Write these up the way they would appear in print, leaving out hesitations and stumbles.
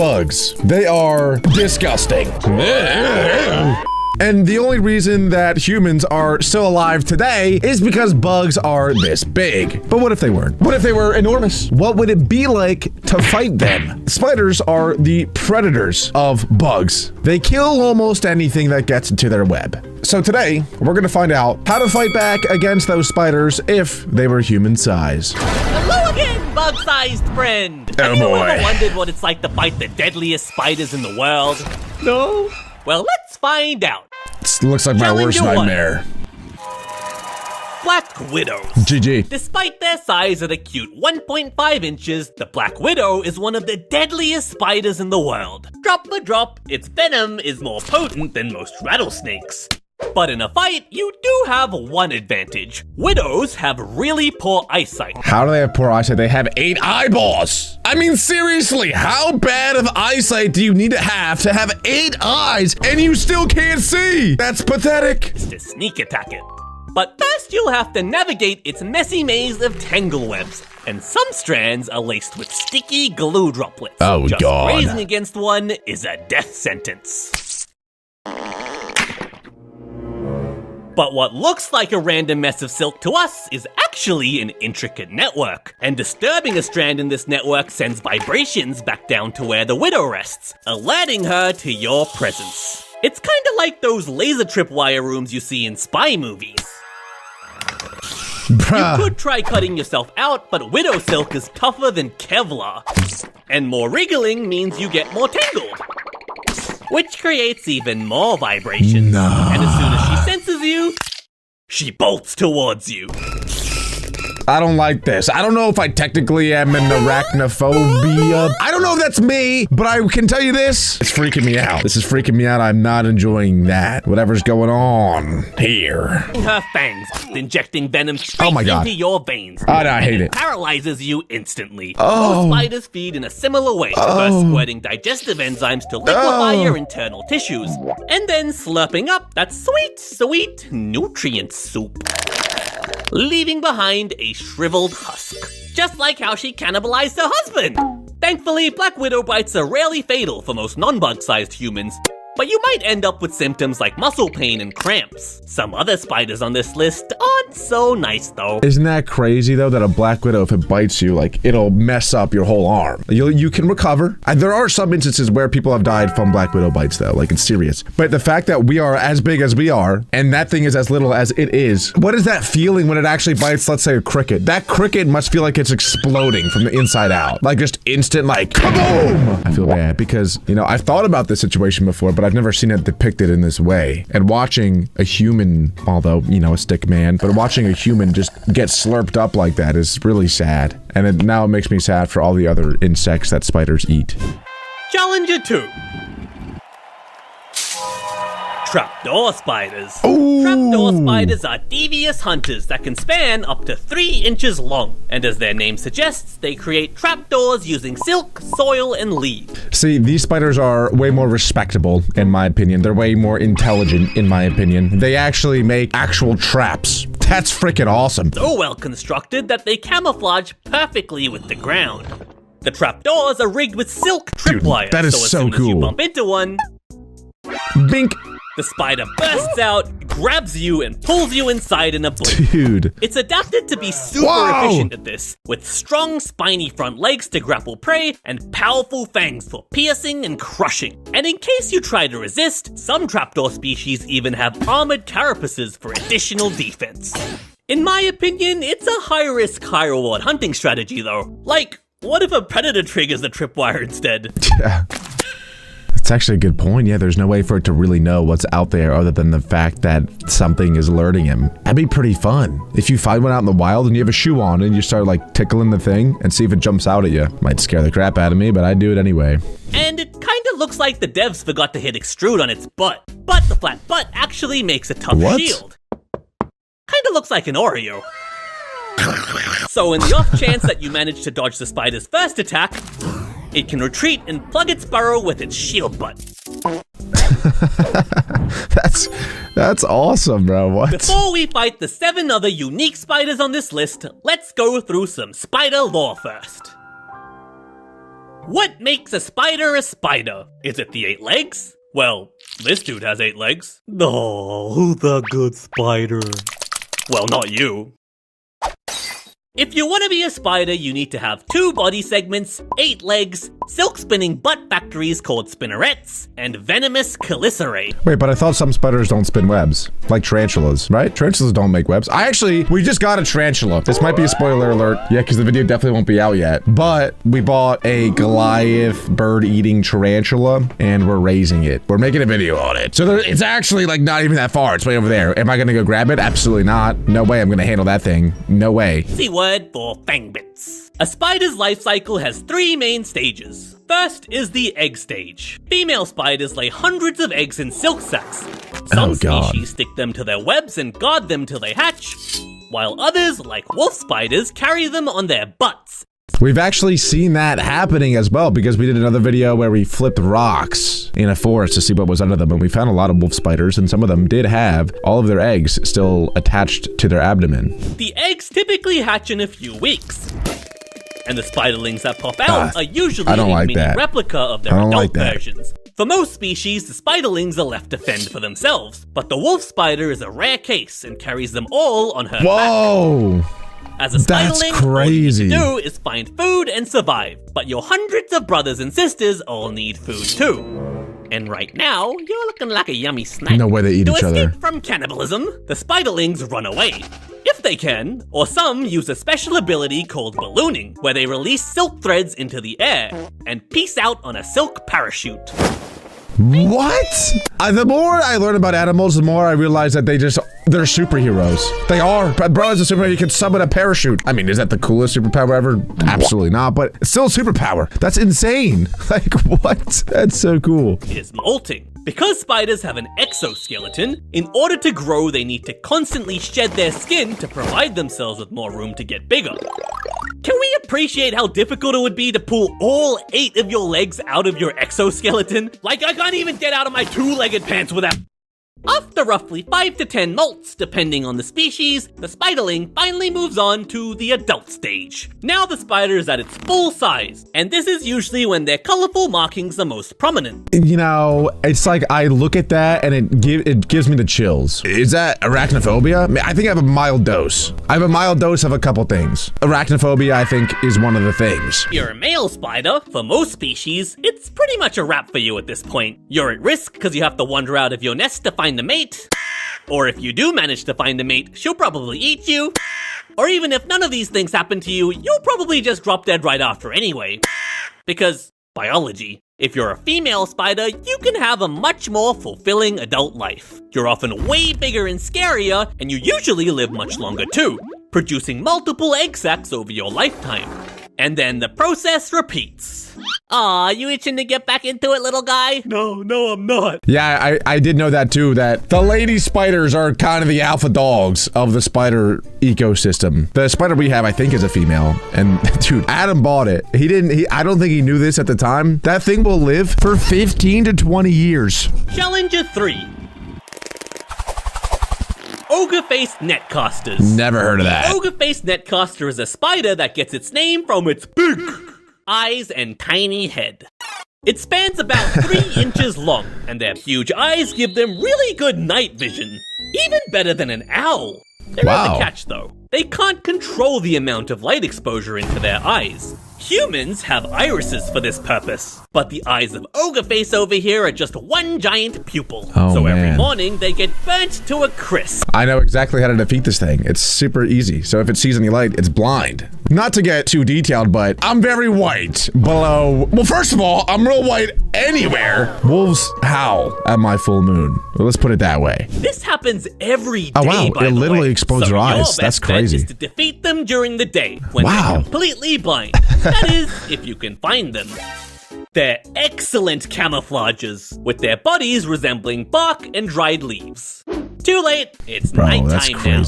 bugs. They are disgusting. And the only reason that humans are still alive today is because bugs are this big. But what if they weren't? What if they were enormous? What would it be like to fight them? Spiders are the predators of bugs. They kill almost anything that gets into their web. So today, we're gonna find out how to fight back against those spiders if they were human size. Hello again, bug-sized friend! Have you ever wondered what it's like to fight the deadliest spiders in the world? No? Well, let's find out. This looks like my worst nightmare. Black Widows. GG. Despite their size at a cute 1.5 inches, the Black Widow is one of the deadliest spiders in the world. Drop for drop, its venom is more potent than most rattlesnakes. But in a fight, you do have one advantage. Widows have really poor eyesight. How do they have poor eyesight? They have 8 eyeballs. I mean, seriously, how bad of eyesight do you need to have 8 eyes and you still can't see? That's pathetic. To sneak attack it. But first you'll have to navigate its messy maze of tangle webs, and some strands are laced with sticky glue droplets. Oh, Just God. grazing against one is a death sentence. But what looks like a random mess of silk to us is actually an intricate network. And disturbing a strand in this network sends vibrations back down to where the widow rests, alerting her to your presence. It's kinda like those laser tripwire rooms you see in spy movies. Bruh. You could try cutting yourself out, but widow silk is tougher than Kevlar. And more wriggling means you get more tangled, which creates even more vibrations. Nah. And as soon as she senses you, she bolts towards you. I don't like this. I don't know if I technically am an arachnophobia. I don't know if that's me, but I can tell you this. It's freaking me out. This is freaking me out. I'm not enjoying that. Whatever's going on here. Her fangs, injecting venom straight into your veins. Oh, no, I hate it. Paralyzes you instantly. Oh. Most spiders feed in a similar way, first squirting digestive enzymes to liquefy your internal tissues, and then slurping up that sweet, sweet nutrient soup, leaving behind a shriveled husk. Just like how she cannibalized her husband! Thankfully, Black Widow bites are rarely fatal for most non-bug-sized humans, but you might end up with symptoms like muscle pain and cramps. Some other spiders on this list aren't so nice though. Isn't that crazy though that a black widow, if it bites you, like it'll mess up your whole arm? You can recover. And there are some instances where people have died from black widow bites though, like it's serious. But the fact that we are as big as we are and that thing is as little as it is, what is that feeling when it actually bites, let's say a cricket? That cricket must feel like it's exploding from the inside out. Like just instant like kaboom! I feel bad because, you know, I've thought about this situation before, but I've never seen it depicted in this way. And watching a human, although, you know, a stick man, but watching a human just get slurped up like that is really sad. And now it makes me sad for all the other insects that spiders eat. Challenger 2. Trapdoor spiders. Ooh. Trapdoor spiders are devious hunters that can span up to 3 inches long. And as their name suggests, they create trapdoors using silk, soil, and leaves. See, these spiders are way more respectable, in my opinion. They're way more intelligent, in my opinion. They actually make actual traps. That's freaking awesome. So well constructed that they camouflage perfectly with the ground. The trapdoors are rigged with silk tripwire. That is so as so soon cool. As you bump into one, Bink. the spider bursts out, grabs you, and pulls you inside in a blink. Dude. It's adapted to be super efficient at this, with strong spiny front legs to grapple prey and powerful fangs for piercing and crushing. And in case you try to resist, some trapdoor species even have armored carapaces for additional defense. In my opinion, it's a high-risk, high-reward hunting strategy though. Like, what if a predator triggers the tripwire instead? Yeah. That's actually a good point. Yeah, there's no way for it to really know what's out there other than the fact that something is alerting him. That'd be pretty fun. If you find one out in the wild and you have a shoe on and you start like tickling the thing and see if it jumps out at you. Might scare the crap out of me, but I do it anyway. And it kinda looks like the devs forgot to hit extrude on its butt. But the flat butt actually makes a tough shield. Kinda looks like an Oreo. So in the off chance that you manage to dodge the spider's first attack, it can retreat and plug its burrow with its shield butt. That's awesome, bro. What? Before we fight the 7 other unique spiders on this list, let's go through some spider lore first. What makes a spider a spider? Is it the 8 legs? Well, this dude has 8 legs. Oh, who's the good spider? Well, not you. If you want to be a spider, you need to have 2 body segments, 8 legs, silk-spinning butt factories called spinnerets, and venomous chelicerae. Wait, but I thought some spiders don't spin webs, like tarantulas, right? Tarantulas don't make webs. We just got a tarantula. This might be a spoiler alert. Yeah, because the video definitely won't be out yet. But we bought a Goliath bird-eating tarantula, and we're raising it. We're making a video on it. So it's actually like not even that far. It's way over there. Am I gonna go grab it? Absolutely not. No way I'm gonna handle that thing. No way. See word for fangbits. A spider's life cycle has 3 main stages. First is the egg stage. Female spiders lay hundreds of eggs in silk sacs. Some species stick them to their webs and guard them till they hatch, while others, like wolf spiders, carry them on their butts. We've actually seen that happening as well, because we did another video where we flipped rocks in a forest to see what was under them, and we found a lot of wolf spiders, and some of them did have all of their eggs still attached to their abdomen. The eggs typically hatch in a few weeks, and the spiderlings that pop out are usually a mini replica of their adult versions. For most species, the spiderlings are left to fend for themselves, but the wolf spider is a rare case and carries them all on her back. As a spiderling, all you need to do is find food and survive, but your hundreds of brothers and sisters all need food too. And right now, you're looking like a yummy snack. No way they eat each other. To escape from cannibalism, the spiderlings run away. If they can, or some use a special ability called ballooning, where they release silk threads into the air and peace out on a silk parachute. What? The more I learn about animals, the more I realize that they're superheroes. They are. Bro, as a superhero, you can summon a parachute. I mean, is that the coolest superpower ever? Absolutely not, but it's still a superpower. That's insane. Like, what? That's so cool. Is molting. Because spiders have an exoskeleton, in order to grow, they need to constantly shed their skin to provide themselves with more room to get bigger. Can we appreciate how difficult it would be to pull all 8 of your legs out of your exoskeleton? Like, I can't even get out of my 2-legged pants without... After roughly 5 to 10 molts, depending on the species, the spiderling finally moves on to the adult stage. Now the spider is at its full size, and this is usually when their colorful markings are most prominent. You know, it's like I look at that and it gives me the chills. Is that arachnophobia? I think I have a mild dose. I have a mild dose of a couple things. Arachnophobia, I think, is one of the things. You're a male spider. For most species, it's pretty much a wrap for you at this point. You're at risk because you have to wander out of your nest to find a mate, or if you do manage to find a mate, she'll probably eat you, or even if none of these things happen to you, you'll probably just drop dead right after anyway. Because, biology, if you're a female spider, you can have a much more fulfilling adult life. You're often way bigger and scarier, and you usually live much longer too, producing multiple egg sacs over your lifetime. And then the process repeats. Aw, you itching to get back into it, little guy? No, I'm not. Yeah, I did know that too, that the lady spiders are kind of the alpha dogs of the spider ecosystem. The spider we have, I think, is a female. And dude, Adam bought it. I don't think he knew this at the time. That thing will live for 15 to 20 years. Challenger 3. Ogre-faced netcasters. Never heard of that. The ogre-faced netcaster is a spider that gets its name from its big eyes and tiny head. It spans about 3 inches long, and their huge eyes give them really good night vision. Even better than an owl. There is a catch though. They can't control the amount of light exposure into their eyes. Humans have irises for this purpose, but the eyes of Ogreface over here are just one giant pupil. So every morning they get burnt to a crisp. I know exactly how to defeat this thing. It's super easy. So if it sees any light, it's blind. Not to get too detailed, but I'm very white below. Well, first of all, I'm real white anywhere. Wolves howl at my full moon. Well, let's put it that way. This happens every day. Oh wow! By it literally explodes your eyes. That's crazy. Is to defeat them during the day when they're completely blind. That is, if you can find them. They're excellent camouflages, with their bodies resembling bark and dried leaves. Too late, it's nighttime now.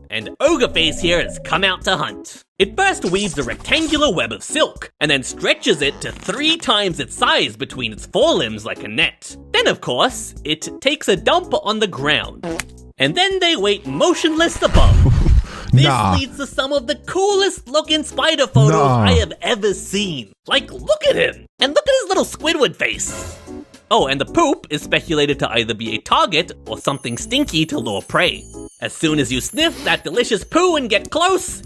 And Ogreface here has come out to hunt. It first weaves a rectangular web of silk, and then stretches it to 3 times its size between its forelimbs like a net. Then, of course, it takes a dump on the ground. And then they wait motionless above. This Nah. leads to some of the coolest looking spider photos Nah. I have ever seen. Like, look at him! And look at his little Squidward face! Oh, and the poop is speculated to either be a target or something stinky to lure prey. As soon as you sniff that delicious poo and get close,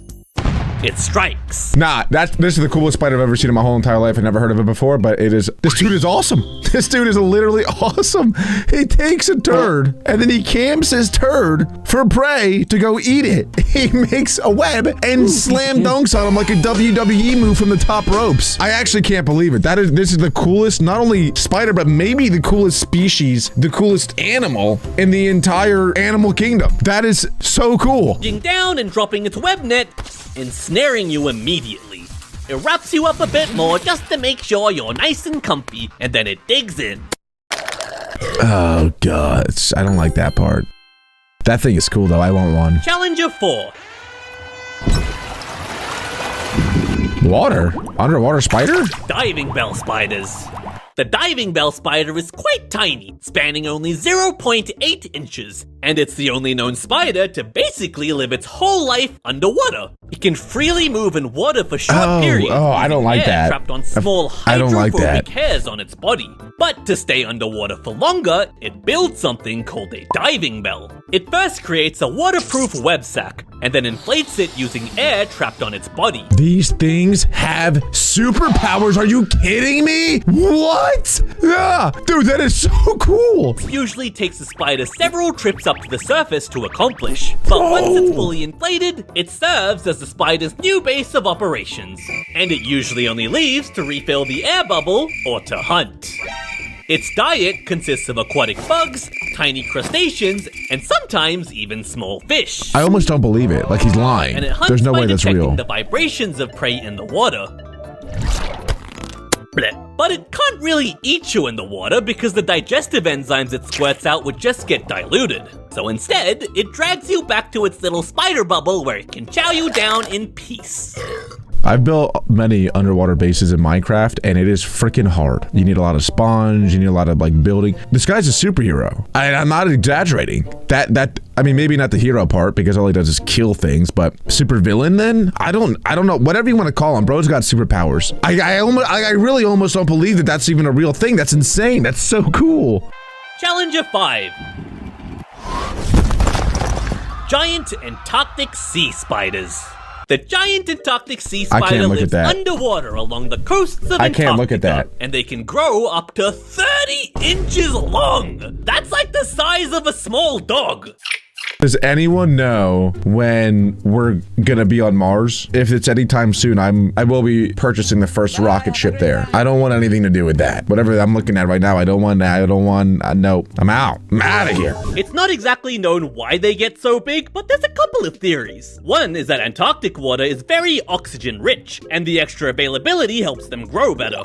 it strikes. Nah, this is the coolest spider I've ever seen in my whole entire life. I never heard of it before, but this dude is awesome. This dude is literally awesome. He takes a turd and then he camps his turd for prey to go eat it. He makes a web and slam dunks on him like a WWE move from the top ropes. I actually can't believe it. This is the coolest, not only spider, but maybe the coolest species, the coolest animal in the entire animal kingdom. That is so cool. Reaching down and dropping its web net, ensnaring you immediately. It wraps you up a bit more just to make sure you're nice and comfy, and then it digs in. Oh, God. I don't like that part. That thing is cool, though. I want one. Challenger 4. Water? Underwater spider? Diving bell spiders. The diving bell spider is quite tiny, spanning only 0.8 inches, and it's the only known spider to basically live its whole life underwater. It can freely move in water for short periods. Oh, I don't like air that. Trapped on small I don't like hydrophobic that. hairs on its body. But to stay underwater for longer, it builds something called a diving bell. It first creates a waterproof web sack, and then inflates it using air trapped on its body. These things have superpowers. Are you kidding me? What? Yeah, dude, that is so cool. Usually takes the spider several trips up to the surface to accomplish. But once it's fully inflated, it serves as the spider's new base of operations. And it usually only leaves to refill the air bubble or to hunt. Its diet consists of aquatic bugs, tiny crustaceans, and sometimes even small fish. I almost don't believe it. Like he's lying. And it hunts There's no by way that's detecting real. the vibrations of prey in the water. Blech. But it can't really eat you in the water because the digestive enzymes it squirts out would just get diluted. So instead, it drags you back to its little spider bubble where it can chow you down in peace. I've built many underwater bases in Minecraft, and it is freaking hard. You need a lot of sponge, you need a lot of like building. This guy's a superhero. I'm not exaggerating. I mean, maybe not the hero part because all he does is kill things, but super villain then? I don't know. Whatever you want to call him, bro's got superpowers. I really almost don't believe that that's even a real thing. That's insane. That's so cool. Challenger 5. Giant Antarctic Sea Spiders. The giant Antarctic sea spider lives underwater along the coasts of Antarctica. I can't look at that. And they can grow up to 30 inches long. That's like the size of a small dog. Does anyone know when we're gonna be on Mars? If it's anytime soon, I will be purchasing the first rocket ship there. I don't want anything to do with that. Whatever I'm looking at right now, I don't want that. No, I'm out. I'm out of here. It's not exactly known why they get so big, but there's a couple of theories. One is that Antarctic water is very oxygen rich, and the extra availability helps them grow better.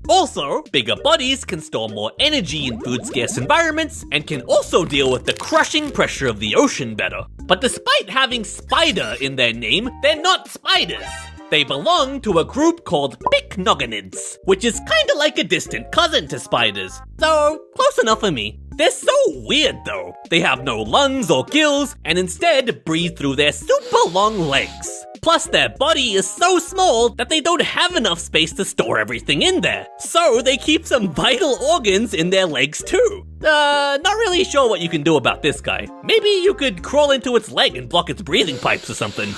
Also, bigger bodies can store more energy in food-scarce environments and can also deal with the crushing pressure of the ocean better. But despite having spider in their name, they're not spiders. They belong to a group called pycnogonids, which is kinda like a distant cousin to spiders. So, close enough for me. They're so weird though. They have no lungs or gills, and instead breathe through their super long legs. Plus, their body is so small that they don't have enough space to store everything in there. So they keep some vital organs in their legs too. Not really sure what you can do about this guy. Maybe you could crawl into its leg and block its breathing pipes or something.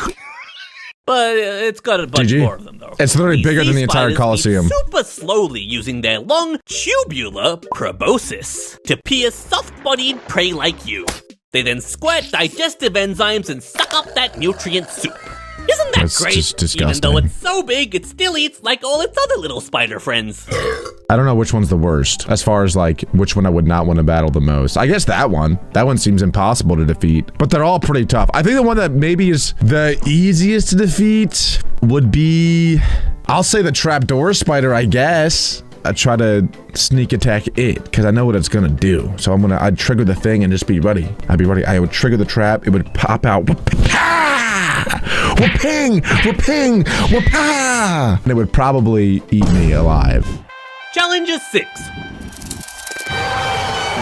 But it's got a bunch more of them though. It's literally bigger than the entire Colosseum. Super slowly using their long tubular proboscis to pierce soft-bodied prey like you. They then squirt digestive enzymes and suck up that nutrient soup. Isn't that great? Just disgusting. Even though it's so big, it still eats like all its other little spider friends. I don't know which one's the worst as far as like which one I would not want to battle the most. I guess that one. That one seems impossible to defeat, but they're all pretty tough. I think the one that maybe is the easiest to defeat would be, I'll say the trapdoor spider, I guess. I try to sneak attack it because I know what it's gonna do. So I'd trigger the thing and just be ready. I'd be ready. I would trigger the trap. It would pop out. Whooping! Whooping! Whoopah! And it would probably eat me alive. Challenger 6.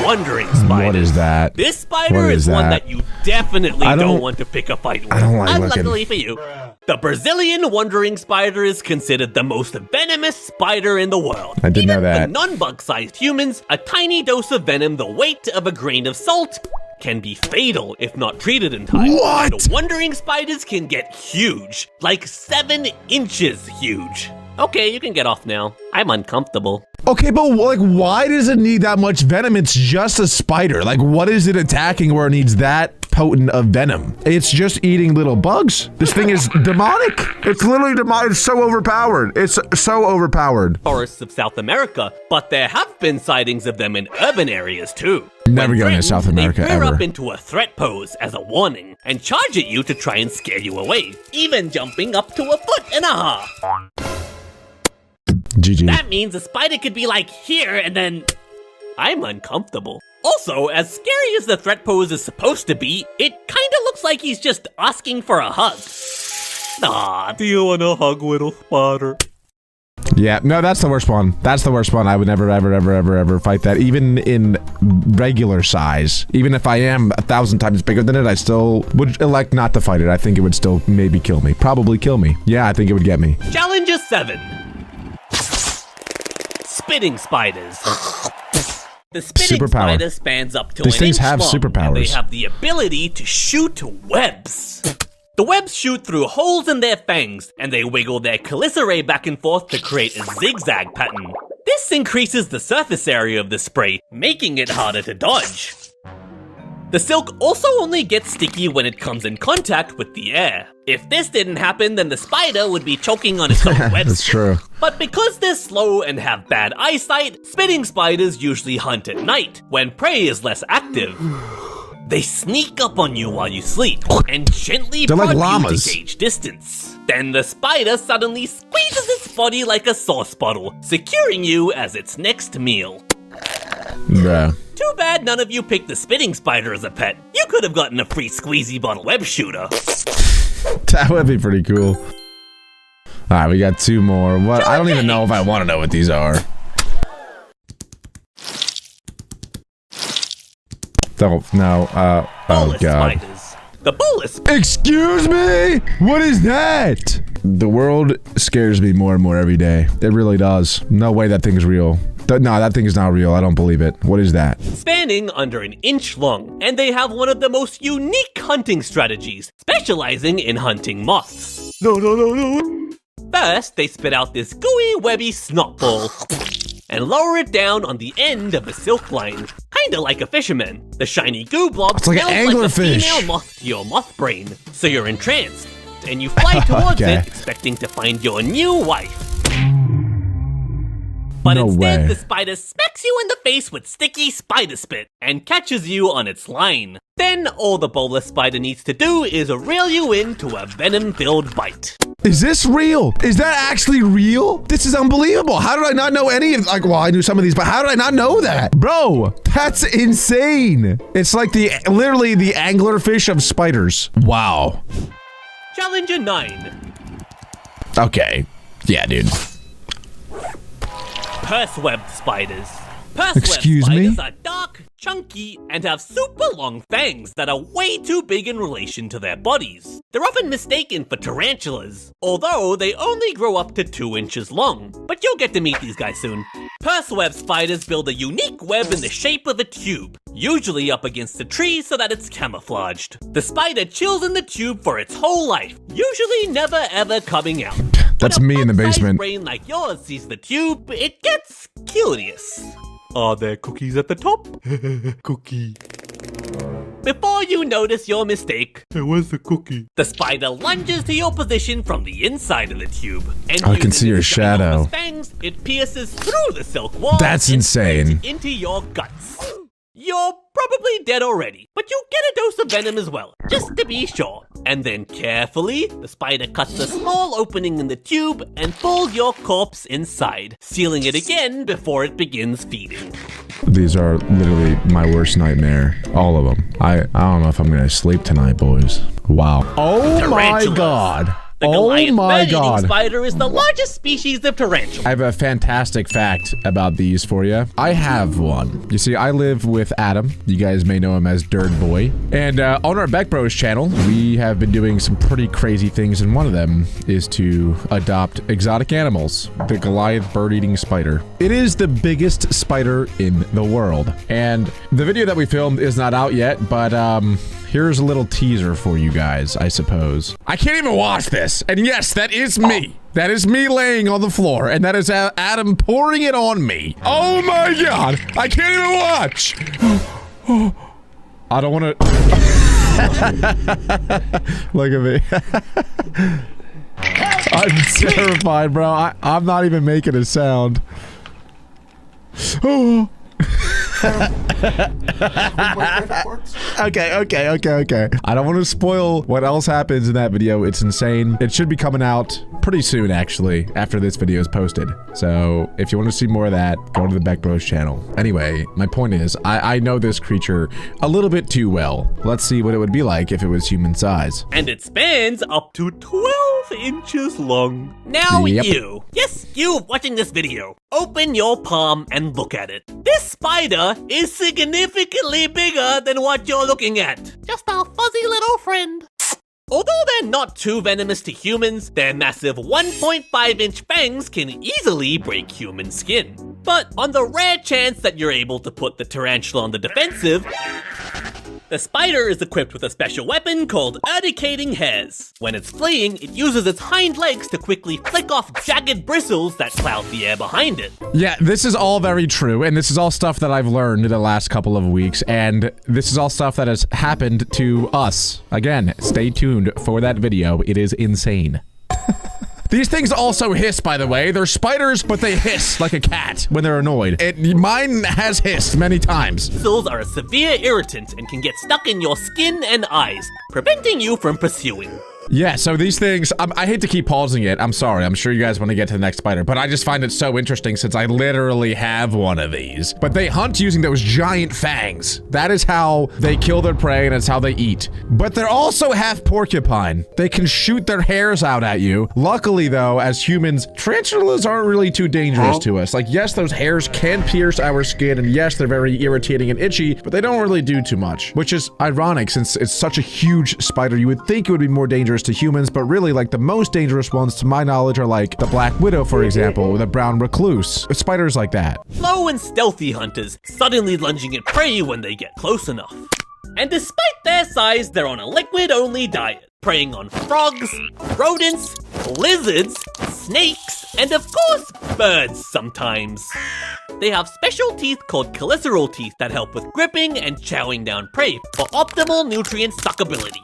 wandering spiders. What is that? This spider What is is one that? that you definitely don't want to pick a fight with. I don't like Unluckily looking. for you. The Brazilian wandering spider is considered the most venomous spider in the world. I didn't know Even that. for non-bug-sized humans, a tiny dose of venom the weight of a grain of salt can be fatal if not treated in time. What? And wandering spiders can get huge, like 7 inches huge. Okay, you can get off now. I'm uncomfortable. Okay, but like, why does it need that much venom? It's just a spider. Like, what is it attacking where it needs that potent of venom? It's just eating little bugs. This thing is demonic. It's literally demonic. It's so overpowered. It's so overpowered. Forests of South America, but there have been sightings of them in urban areas too. Never When going to threatened, South America they rear ever. up into a threat pose as a warning and charge at you to try and scare you away, even jumping up to 1.5 feet. GG. That means a spider could be like here and then... I'm uncomfortable. Also, as scary as the threat pose is supposed to be, it kinda looks like he's just asking for a hug. Aw, do you want a hug, little spider? Yeah, no, that's the worst one. That's the worst one. I would never, ever fight that. Even in regular size. Even if I am 1,000 times bigger than it, I still would elect not to fight it. I think it would still maybe kill me. Probably kill me. Yeah, I think it would get me. Challenger 7. Spitting spiders. The spitting Superpower. spider spans up to These an things inch have long, superpowers. and they have the ability to shoot webs. The webs shoot through holes in their fangs, and they wiggle their chelicerae back and forth to create a zigzag pattern. This increases the surface area of the spray, making it harder to dodge. The silk also only gets sticky when it comes in contact with the air. If this didn't happen, then the spider would be choking on its own webs. That's true. But because they're slow and have bad eyesight, spitting spiders usually hunt at night, when prey is less active. They sneak up on you while you sleep, and gently They're like prod you llamas. to gauge distance. Then the spider suddenly squeezes its body like a sauce bottle, securing you as its next meal. Bruh. Too bad none of you picked the spitting spider as a pet. You could have gotten a free squeezy bottle web shooter. That would be pretty cool. Alright, we got 2 more. What? I don't even know if I want to know what these are. Don't, no, oh Bolus god. spiders. The bolus Excuse me? What is that? The world scares me more and more every day. It really does. No way that thing's real. No, that thing is not real. I don't believe it. What is that? spanning under an inch long, and they have one of the most unique hunting strategies, specializing in hunting moths. No. First, they spit out this gooey, webby snot ball and lower it down on the end of a silk line, kinda like a fisherman. The shiny goo blob It's like an smells like a anglerfish. female moth to your moth brain, so you're entranced, and you fly towards Okay. it, expecting to find your new wife. But No instead, way. the spider smacks you in the face with sticky spider spit and catches you on its line. Then all the bolus spider needs to do is reel you into a venom-filled bite. Is this real? Is that actually real? This is unbelievable. How did I not know any of, like, well, I knew some of these, but how did I not know that? Bro, that's insane. It's like literally the anglerfish of spiders. Wow. Challenger 9. Okay. Yeah, dude. Purse-webbed spiders. Purse-webbed Excuse me? spiders are dark, chunky, and have super long fangs that are way too big in relation to their bodies. They're often mistaken for tarantulas, although they only grow up to 2 inches long. But you'll get to meet these guys soon. Purse-webbed spiders build a unique web in the shape of a tube, usually up against a tree so that it's camouflaged. The spider chills in the tube for its whole life, usually never ever coming out. That's When a me in the bug-sized basement. brain like yours sees the tube, it gets curious. Are there cookies at the top? Cookie. Before you notice your mistake, Where's the cookie? the spider lunges to your position from the inside of the tube. And I can using see your its shadow. ginormous fangs, it pierces through the silk wall. That's and insane. spreads into your guts. You're probably dead already, but you get a dose of venom as well, just to be sure. And then carefully, the spider cuts a small opening in the tube and pulls your corpse inside, sealing it again before it begins feeding. These are literally my worst nightmare. All of them. I don't know if I'm gonna sleep tonight, boys. Wow. Oh my Tarantulas. god. The Oh Goliath my bird-eating God. spider is the largest species of tarantula. I have a fantastic fact about these for you. I have one. You see, I live with Adam. You guys may know him as Dirt Boy. And on our Beck Bros channel, we have been doing some pretty crazy things, and one of them is to adopt exotic animals. The Goliath bird-eating spider. It is the biggest spider in the world. And the video that we filmed is not out yet, but here's a little teaser for you guys, I suppose. I can't even watch this. And yes, that is me. That is me laying on the floor, and that is Adam pouring it on me. Oh my God, I can't even watch. I don't want to. Look at me. I'm terrified, bro. I'm not even making a sound. Oh. Okay. I don't want to spoil what else happens in that video. It's insane. It should be coming out pretty soon, actually, after this video is posted. So if you want to see more of that, go to the Beck Bros channel. Anyway, my point is, I know this creature a little bit too well. Let's see what it would be like if it was human size. And it spans up to 12 inches long. Now Yep. you, yes, you watching this video, open your palm and look at it. This spider is significantly bigger than what you're looking at. Just our fuzzy little friend. Although they're not too venomous to humans, their massive 1.5-inch fangs can easily break human skin. But on the rare chance that you're able to put the tarantula on the defensive, the spider is equipped with a special weapon called urticating hairs. When it's fleeing, it uses its hind legs to quickly flick off jagged bristles that cloud the air behind it. Yeah, this is all very true, and this is all stuff that I've learned in the last couple of weeks, and this is all stuff that has happened to us. Again, stay tuned for that video. It is insane. These things also hiss, by the way. They're spiders, but they hiss like a cat when they're annoyed. Mine has hissed many times. Bristles are a severe irritant and can get stuck in your skin and eyes, preventing you from pursuing. Yeah, so these things, I hate to keep pausing it. I'm sorry. I'm sure you guys want to get to the next spider, but I just find it so interesting since I literally have one of these. But they hunt using those giant fangs. That is how they kill their prey, and it's how they eat. But they're also half porcupine. They can shoot their hairs out at you. Luckily, though, as humans, tarantulas aren't really too dangerous to us. Like, yes, those hairs can pierce our skin, and yes, they're very irritating and itchy, but they don't really do too much, which is ironic since it's such a huge spider. You would think it would be more dangerous to humans, but really, like, the most dangerous ones to my knowledge are like the black widow, for example, or the brown recluse. Spiders like that. Slow and stealthy hunters, suddenly lunging at prey when they get close enough. And despite their size, they're on a liquid-only diet, preying on frogs, rodents, lizards, snakes, and of course, birds sometimes. They have special teeth called cheliceraal teeth that help with gripping and chowing down prey for optimal nutrient suckability.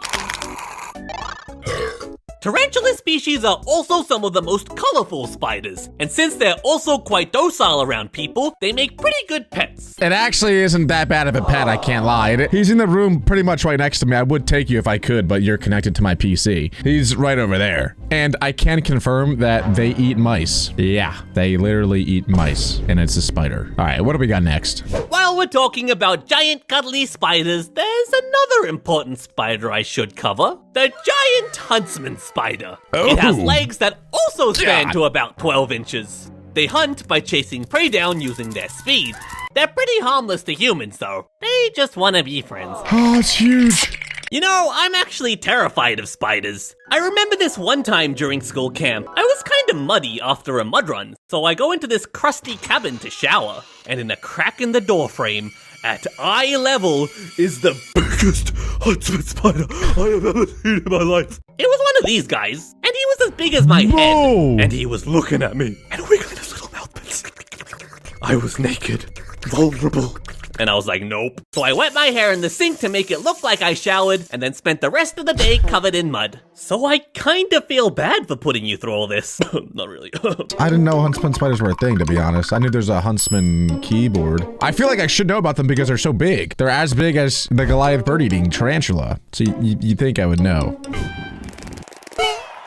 Tarantula species are also some of the most colorful spiders, and since they're also quite docile around people, they make pretty good pets. It actually isn't that bad of a pet, I can't lie. He's in the room pretty much right next to me. I would take you if I could, but you're connected to my PC. He's right over there. And I can confirm that they eat mice. Yeah, they literally eat mice, and it's a spider. All right, what do we got next? While we're talking about giant cuddly spiders, there's another important spider I should cover. The giant huntsman spider. It has legs that also span to about 12 inches. They hunt by chasing prey down using their speed. They're pretty harmless to humans, though. They just want to be friends. Oh, it's huge. You know, I'm actually terrified of spiders. I remember this one time during school camp. I was kinda muddy after a mud run, so I go into this crusty cabin to shower, and in a crack in the door frame, at eye level, is the biggest huntsman spider I have ever seen in my life. It was one of these guys, and he was as big as my head, and he was looking at me and wiggling his little mouth bits. I was naked, vulnerable, and I was like, nope. So I wet my hair in the sink to make it look like I showered, and then spent the rest of the day covered in mud. So I kinda feel bad for putting you through all this. Not really. I didn't know huntsman spiders were a thing, to be honest. I knew there's a huntsman keyboard. I feel like I should know about them because they're so big. They're as big as the Goliath bird-eating tarantula. So you'd think I would know.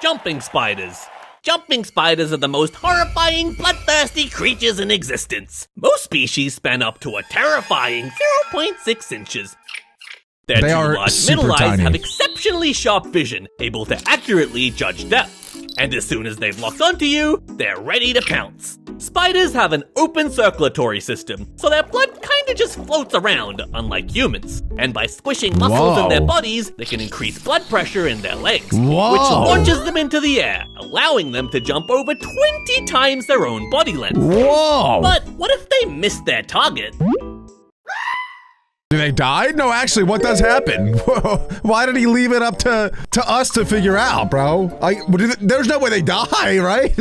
Jumping spiders. Jumping spiders are the most horrifying, bloodthirsty creatures in existence. Most species span up to a terrifying 0.6 inches. Their They two are large super middle eyes tiny. have exceptionally sharp vision, able to accurately judge depth. And as soon as they've locked onto you, they're ready to pounce. Spiders have an open circulatory system, so their blood kinda just floats around, unlike humans. And by squishing muscles in their Whoa. bodies, they can increase blood pressure in their legs, Whoa. which launches them into the air, allowing them to jump over 20 times their own body length. Whoa! But what if they miss their target? Do they die? No, actually, what does happen? Whoa, why did he leave it up to us to figure out, bro? There's no way they die, right?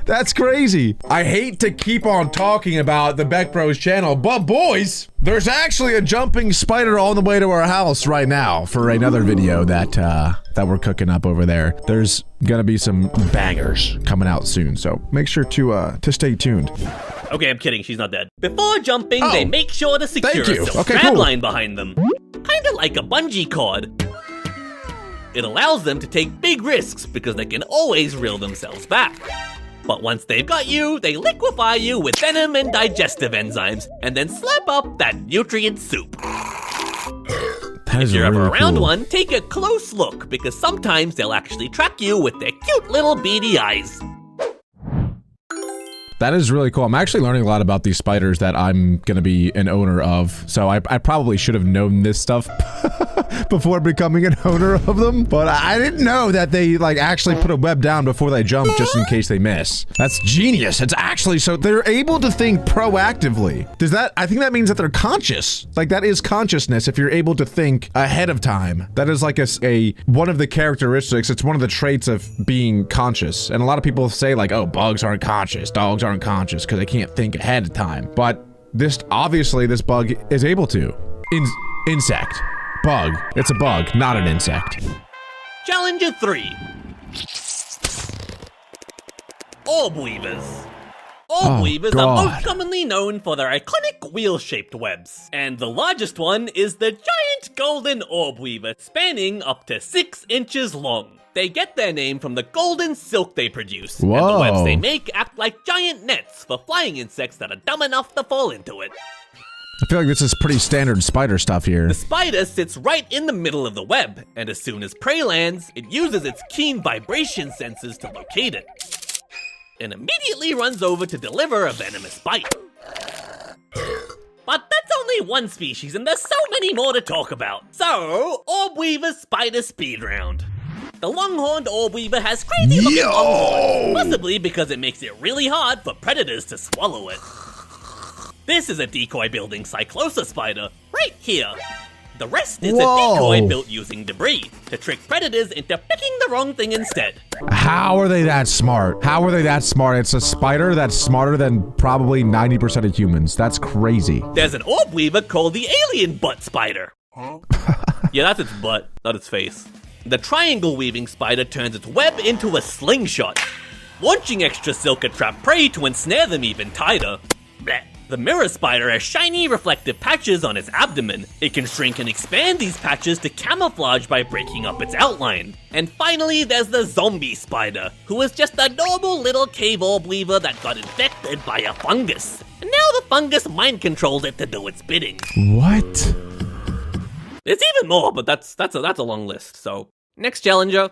That's crazy. I hate to keep on talking about the Beck Bros channel, but boys, there's actually a jumping spider on the way to our house right now for another video that we're cooking up over there. There's gonna be some bangers coming out soon, so make sure to stay tuned. Okay, I'm kidding, she's not dead. Before jumping, Oh. they make sure to secure Thank you. a silk Okay, drag cool. line behind them. Kinda like a bungee cord. It allows them to take big risks because they can always reel themselves back. But once they've got you, they liquefy you with venom and digestive enzymes, and then slap up that nutrient soup. That is If you're ever really around cool. one, take a close look, because sometimes they'll actually track you with their cute little beady eyes. That is really cool. I'm actually learning a lot about these spiders that I'm gonna be an owner of. So I probably should have known this stuff before becoming an owner of them. But I didn't know that they like actually put a web down before they jump just in case they miss. That's genius. It's actually, so they're able to think proactively. Does that, I think that means that they're conscious. Like that is consciousness if you're able to think ahead of time. That is like a one of the characteristics. It's one of the traits of being conscious. And a lot of people say like, oh, bugs aren't conscious, dogs aren't conscious because they can't think ahead of time. But this, obviously this bug is able to. Insect. Bug. It's a bug, not an insect. Challenger 3. Orb Weavers. Orb Weavers are God. most commonly known for their iconic wheel-shaped webs. And the largest one is the giant golden orb weaver, spanning up to 6 inches long. They get their name from the golden silk they produce, and the Whoa. webs they make act like giant nets for flying insects that are dumb enough to fall into it. I feel like this is pretty standard spider stuff here. The spider sits right in the middle of the web, and as soon as prey lands, it uses its keen vibration senses to locate it, and immediately runs over to deliver a venomous bite. But that's only one species, and there's so many more to talk about. So, Orb Weaver Spider Speed Round. The longhorned orb weaver has crazy looking long horns, possibly because it makes it really hard for predators to swallow it. This is a decoy building Cyclosa spider, right here. The rest is a decoy built using debris to trick predators into picking the wrong thing instead. How are they that smart? How are they that smart? It's a spider that's smarter than probably 90% of humans. That's crazy. There's an orb weaver called the alien butt spider. Yeah, that's its butt, not its face. The triangle weaving spider turns its web into a slingshot, launching extra silka trap prey to ensnare them even tighter. Blech. The mirror spider has shiny reflective patches on its abdomen. It can shrink and expand these patches to camouflage by breaking up its outline. And finally, there's the zombie spider, who is just a normal little cave orb weaver that got infected by a fungus. And now the fungus mind controls it to do its bidding. What? There's even more, but that's a long list. So, next challenger.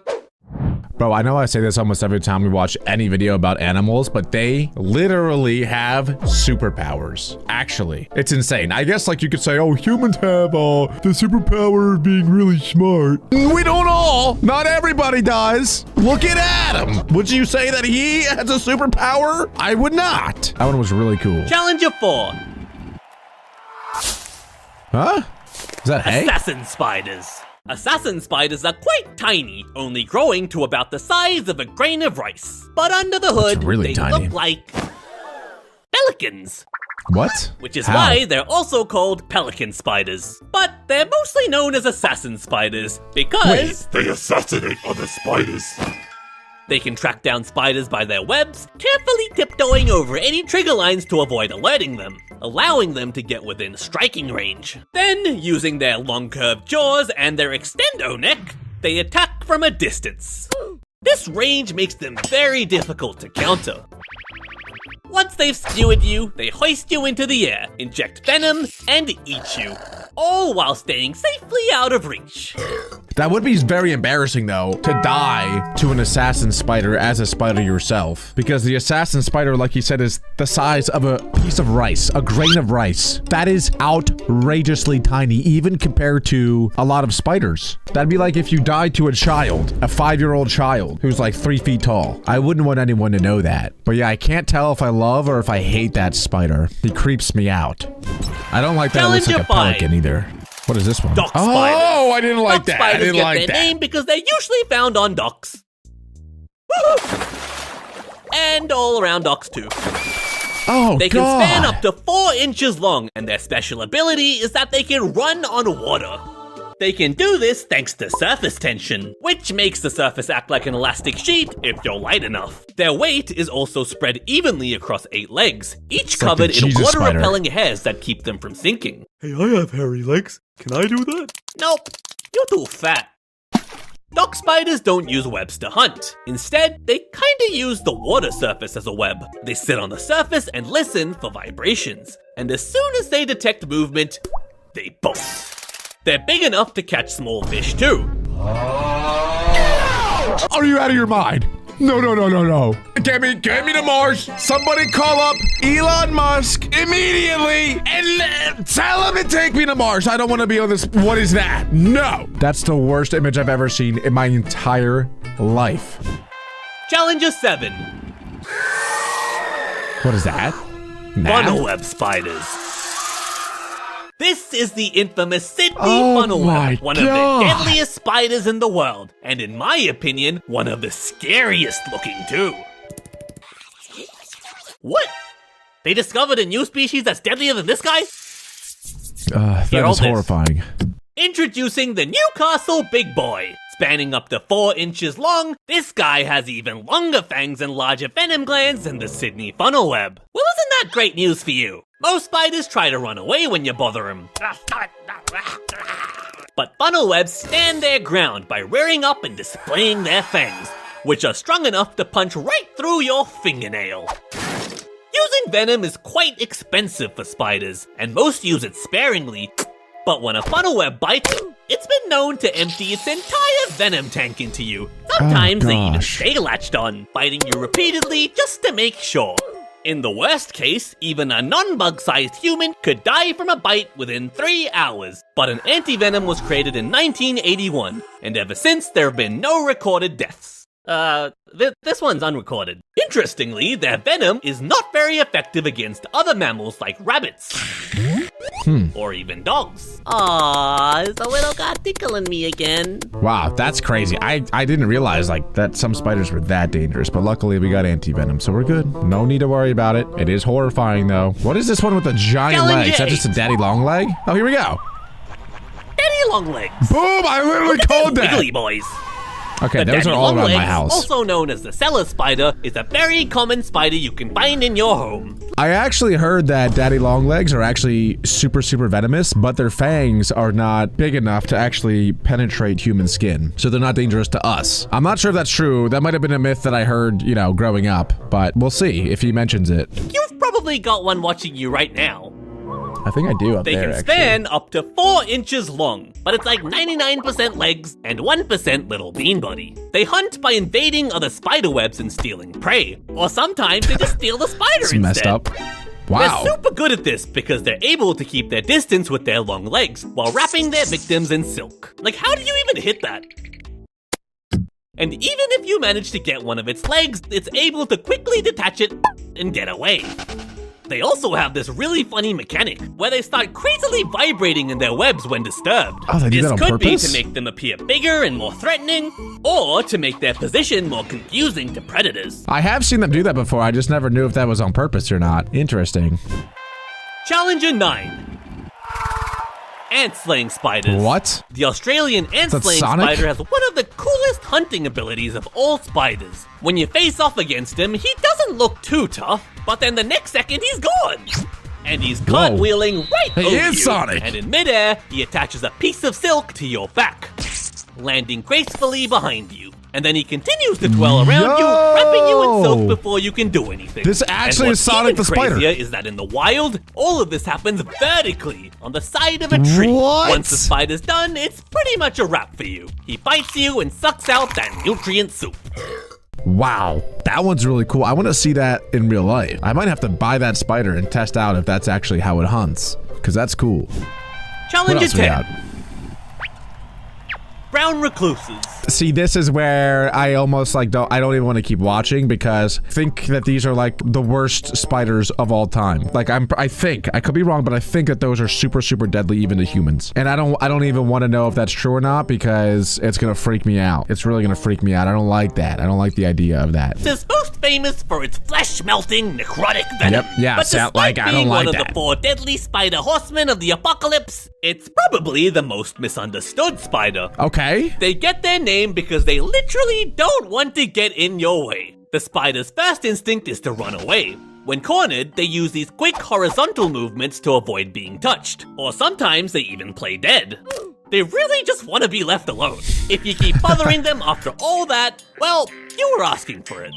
Bro, I know I say this almost every time we watch any video about animals, but they literally have superpowers. Actually, it's insane. I guess like you could say, oh, humans have the superpower of being really smart. We don't all. Not everybody does. Look at Adam. Would you say that he has a superpower? I would not. That one was really cool. Challenger 4. Huh? Is that hay? Assassin spiders. Assassin spiders are quite tiny, only growing to about the size of a grain of rice. But under the hood, really they tiny. look like pelicans. What? Which is How? why they're also called pelican spiders. But they're mostly known as assassin spiders because They assassinate other spiders. they can track down spiders by their webs, carefully tiptoeing over any trigger lines to avoid alerting them, allowing them to get within striking range. Then, using their long curved jaws and their extendo neck, they attack from a distance. This range makes them very difficult to counter. Once they've skewered you, they hoist you into the air, inject venom, and eat you. all while staying safely out of reach. That would be very embarrassing, though, to die to an assassin spider as a spider yourself. Because the assassin spider, like you said, is the size of a piece of rice, a grain of rice. That is outrageously tiny, even compared to a lot of spiders. That'd be like if you died to a child, a 5-year-old child, who's like 3 feet tall. I wouldn't want anyone to know that. But yeah, I can't tell if I love or if I hate that spider. He creeps me out. I don't like that it looks like a pelican either. What is this one? Dock spiders. Oh, I didn't like that. I didn't like that. Dock spiders get their name because they're usually found on docks. And all around docks too. Oh, They can span up to 4 inches long, and their special ability is that they can run on water. They can do this thanks to surface tension, which makes the surface act like an elastic sheet if you're light enough. Their weight is also spread evenly across 8 legs, each covered in water-repelling hairs that keep them from sinking. Hey, I have hairy legs. Can I do that? Nope, you're too fat. Dock spiders don't use webs to hunt. Instead, they kinda use the water surface as a web. They sit on the surface and listen for vibrations. And as soon as they detect movement, they bolt. They're big enough to catch small fish too. Are you out of your mind? No. Get me to Mars. Somebody call up Elon Musk immediately and tell him to take me to Mars. I don't want to be on this. What is that? No. That's the worst image I've ever seen in my entire life. Challenger 7. What is that? Funnel web spiders. This is the infamous Sydney funnel web, one of the deadliest spiders in the world, and in my opinion, one of the scariest looking too. What? They discovered a new species that's deadlier than this guy? That is horrifying. Introducing the Newcastle Big Boy. Spanning up to 4 inches long, this guy has even longer fangs and larger venom glands than the Sydney funnel web. Well, isn't that great news for you? Most spiders try to run away when you bother them. But funnel webs stand their ground by rearing up and displaying their fangs, which are strong enough to punch right through your fingernail. Using venom is quite expensive for spiders, and most use it sparingly. But when a funnel web bites, it's been known to empty its entire venom tank into you. Sometimes they even stay latched on, biting you repeatedly just to make sure. In the worst case, even a non-bug-sized human could die from a bite within 3 hours. But an anti-venom was created in 1981, and ever since there have been no recorded deaths. This one's unrecorded. Interestingly, their venom is not very effective against other mammals like rabbits. Or even dogs. Aww, is the little guy tickling me again? Wow, that's crazy. I didn't realize that some spiders were that dangerous, but luckily we got anti-venom, so we're good. No need to worry about it. It is horrifying though. What is this one with the giant legs? Is that just a daddy long leg? Oh, here we go. Daddy long legs. Boom, I literally called that. Wiggly boys. Okay, those are all around my house. Also known as the cellar spider, is a very common spider you can find in your home. I actually heard that daddy longlegs are actually super venomous, but their fangs are not big enough to actually penetrate human skin, so they're not dangerous to us. I'm not sure if that's true. That might have been a myth that I heard, growing up, but we'll see if he mentions it. You've probably got one watching you right now. I think I do up there, They can span up to 4 inches long, but it's like 99% legs and 1% little bean body. They hunt by invading other spider webs and stealing prey, or sometimes they just steal the spider instead. Messed up. Wow. They're super good at this because they're able to keep their distance with their long legs while wrapping their victims in silk. Like, how do you even hit that? And even if you manage to get one of its legs, it's able to quickly detach it and get away. They also have this really funny mechanic where they start crazily vibrating in their webs when disturbed. Oh, they do that on purpose? This could be to make them appear bigger and more threatening, or to make their position more confusing to predators. I have seen them do that before. I just never knew if that was on purpose or not. Interesting. Challenger 9. Ant-slaying spiders. What? The Australian ant-slaying spider has one of the coolest hunting abilities of all spiders. When you face off against him, he doesn't look too tough, but then the next second he's gone. And he's cartwheeling right over you. Sonic. And in midair, he attaches a piece of silk to your back, landing gracefully behind you. and then he continues to dwell around you, wrapping you in soap before you can do anything. This actually is Sonic the Spider. What's even crazier is that in the wild, all of this happens vertically on the side of a tree. What? Once the spider's done, it's pretty much a wrap for you. He bites you and sucks out that nutrient soup. Wow, that one's really cool. I want to see that in real life. I might have to buy that spider and test out if that's actually how it hunts, because that's cool. Challenge What else we 10. got? Brown recluses. See, this is where I almost like I don't even want to keep watching because I think that these are like the worst spiders of all time. Like I think, I could be wrong, but I think that those are super, super deadly even to humans. And I don't even want to know if that's true or not because it's gonna freak me out. It's really gonna freak me out. I don't like that. I don't like the idea of that. It's most famous for its flesh-melting necrotic venom. Yep, yeah, but sound despite like I don't being like one of that. the 4 deadly spider horsemen of the apocalypse, it's probably the most misunderstood spider. Okay. They get their name because they literally don't want to get in your way. The spider's first instinct is to run away. When cornered, they use these quick horizontal movements to avoid being touched. Or sometimes they even play dead. They really just want to be left alone. If you keep bothering them after all that, well, you were asking for it.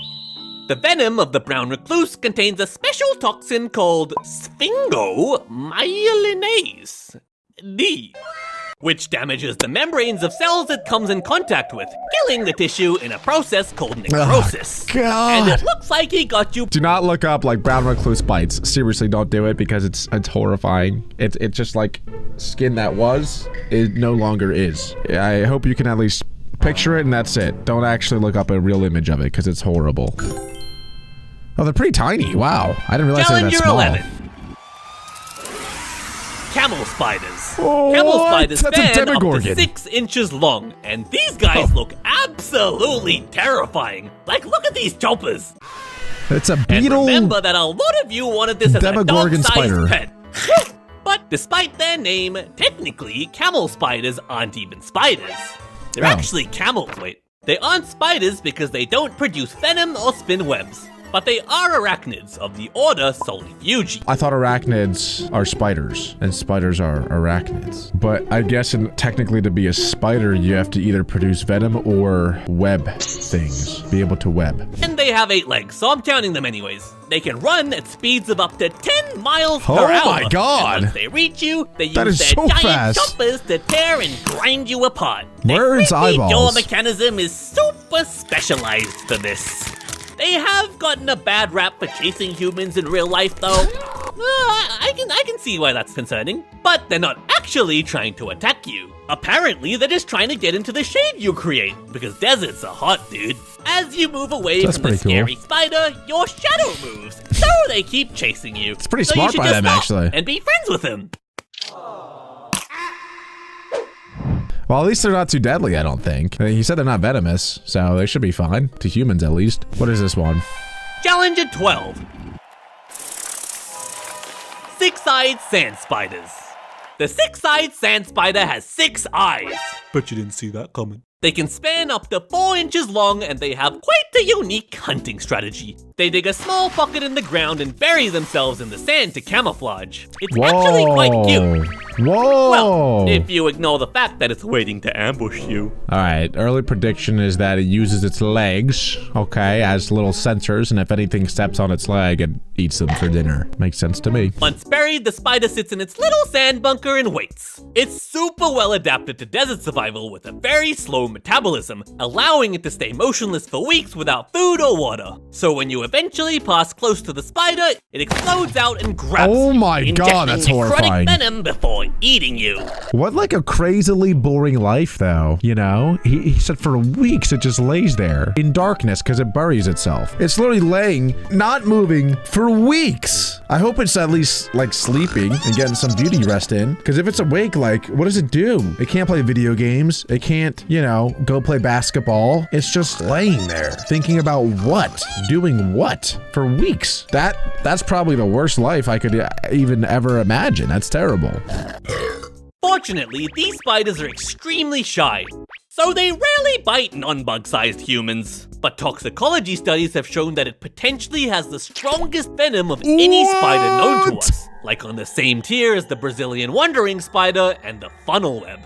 The venom of the brown recluse contains a special toxin called sphingomyelinase D, which damages the membranes of cells it comes in contact with, killing the tissue in a process called necrosis. Oh, God. And it looks like he got you. Do not look up like brown recluse bites. Seriously, don't do it because it's horrifying. It's just like skin that was, it no longer is. I hope you can at least picture it and that's it. Don't actually look up a real image of it because it's horrible. Oh, they're pretty tiny. Wow. I didn't realize they were that Challenger small. 11. Camel spiders. Oh, Camel what? spiders That's a span up to Demogorgon. 6 inches long, and these guys look absolutely terrifying. Like, look at these choppers. It's a And beetle. remember that a lot of you wanted this as a Demogorgon spider. dog-sized pet. But despite their name, technically, camel spiders aren't even spiders. They're Oh. actually camels. Wait. They aren't spiders because they don't produce venom or spin webs. But they are arachnids of the order Solifugi. I thought arachnids are spiders, and spiders are arachnids. But I guess technically to be a spider, you have to either produce venom or web things, be able to web. And they have 8 legs, so I'm counting them anyways. They can run at speeds of up to 10 miles per Oh hour. my God. And once they reach you, they That use is their so giant fast. choppers to tear and grind you apart. Their Where's creepy jaw eyeballs? mechanism is super specialized for this. They have gotten a bad rap for chasing humans in real life, though. I can see why that's concerning. But they're not actually trying to attack you. Apparently, they're just trying to get into the shade you create, because deserts are hot, dude. As you move away That's from the pretty cool. scary spider, your shadow moves, so they keep chasing you. It's pretty so smart you should by just them, stop actually. and be friends with him. Well, at least they're not too deadly, I don't think. He said they're not venomous, so they should be fine. To humans, at least. What is this one? Challenge at 12. 6-eyed sand spiders. The 6-eyed sand spider has 6 eyes. Bet you didn't see that coming. They can span up to 4 inches long, and they have quite a unique hunting strategy. They dig a small pocket in the ground and bury themselves in the sand to camouflage. It's actually quite cute. Whoa! Well, if you ignore the fact that it's waiting to ambush you. All right, early prediction is that it uses its legs, okay, as little sensors, and if anything steps on its leg, it eats them for dinner. Makes sense to me. Once buried, the spider sits in its little sand bunker and waits. It's super well adapted to desert survival with a very slow metabolism, allowing it to stay motionless for weeks without food or water. So when you eventually pass close to the spider, it explodes out and grabs Oh you, my God, injecting that's necrotic horrifying. venom before eating you. What like a crazily boring life, though, you know? He said for weeks it just lays there in darkness because it buries itself. It's literally laying, not moving, for weeks. I hope it's at least like sleeping and getting some beauty rest in, because if it's awake, like, what does it do? It can't play video games. It can't, you know, go play basketball. It's just laying there thinking about what? Doing what? For weeks. That's probably the worst life I could even ever imagine. That's terrible. Fortunately, these spiders are extremely shy, so they rarely bite non-bug-sized humans. But toxicology studies have shown that it potentially has the strongest venom of any spider known to What? us, like on the same tier as the Brazilian wandering spider and the funnel web.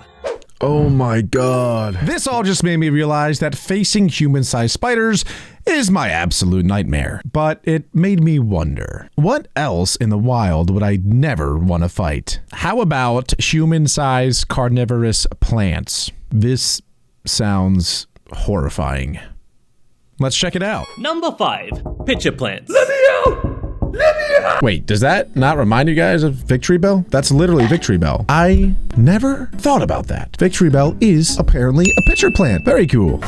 Oh my god. This all just made me realize that facing human-sized spiders is my absolute nightmare. But it made me wonder, what else in the wild would I never want to fight? How about human-sized carnivorous plants? This sounds horrifying. Let's check it out. Number 5. Pitcher plants. Wait, does that not remind you guys of Victory Bell? That's literally Victory Bell. I never thought about that. Victory Bell is apparently a pitcher plant. Very cool.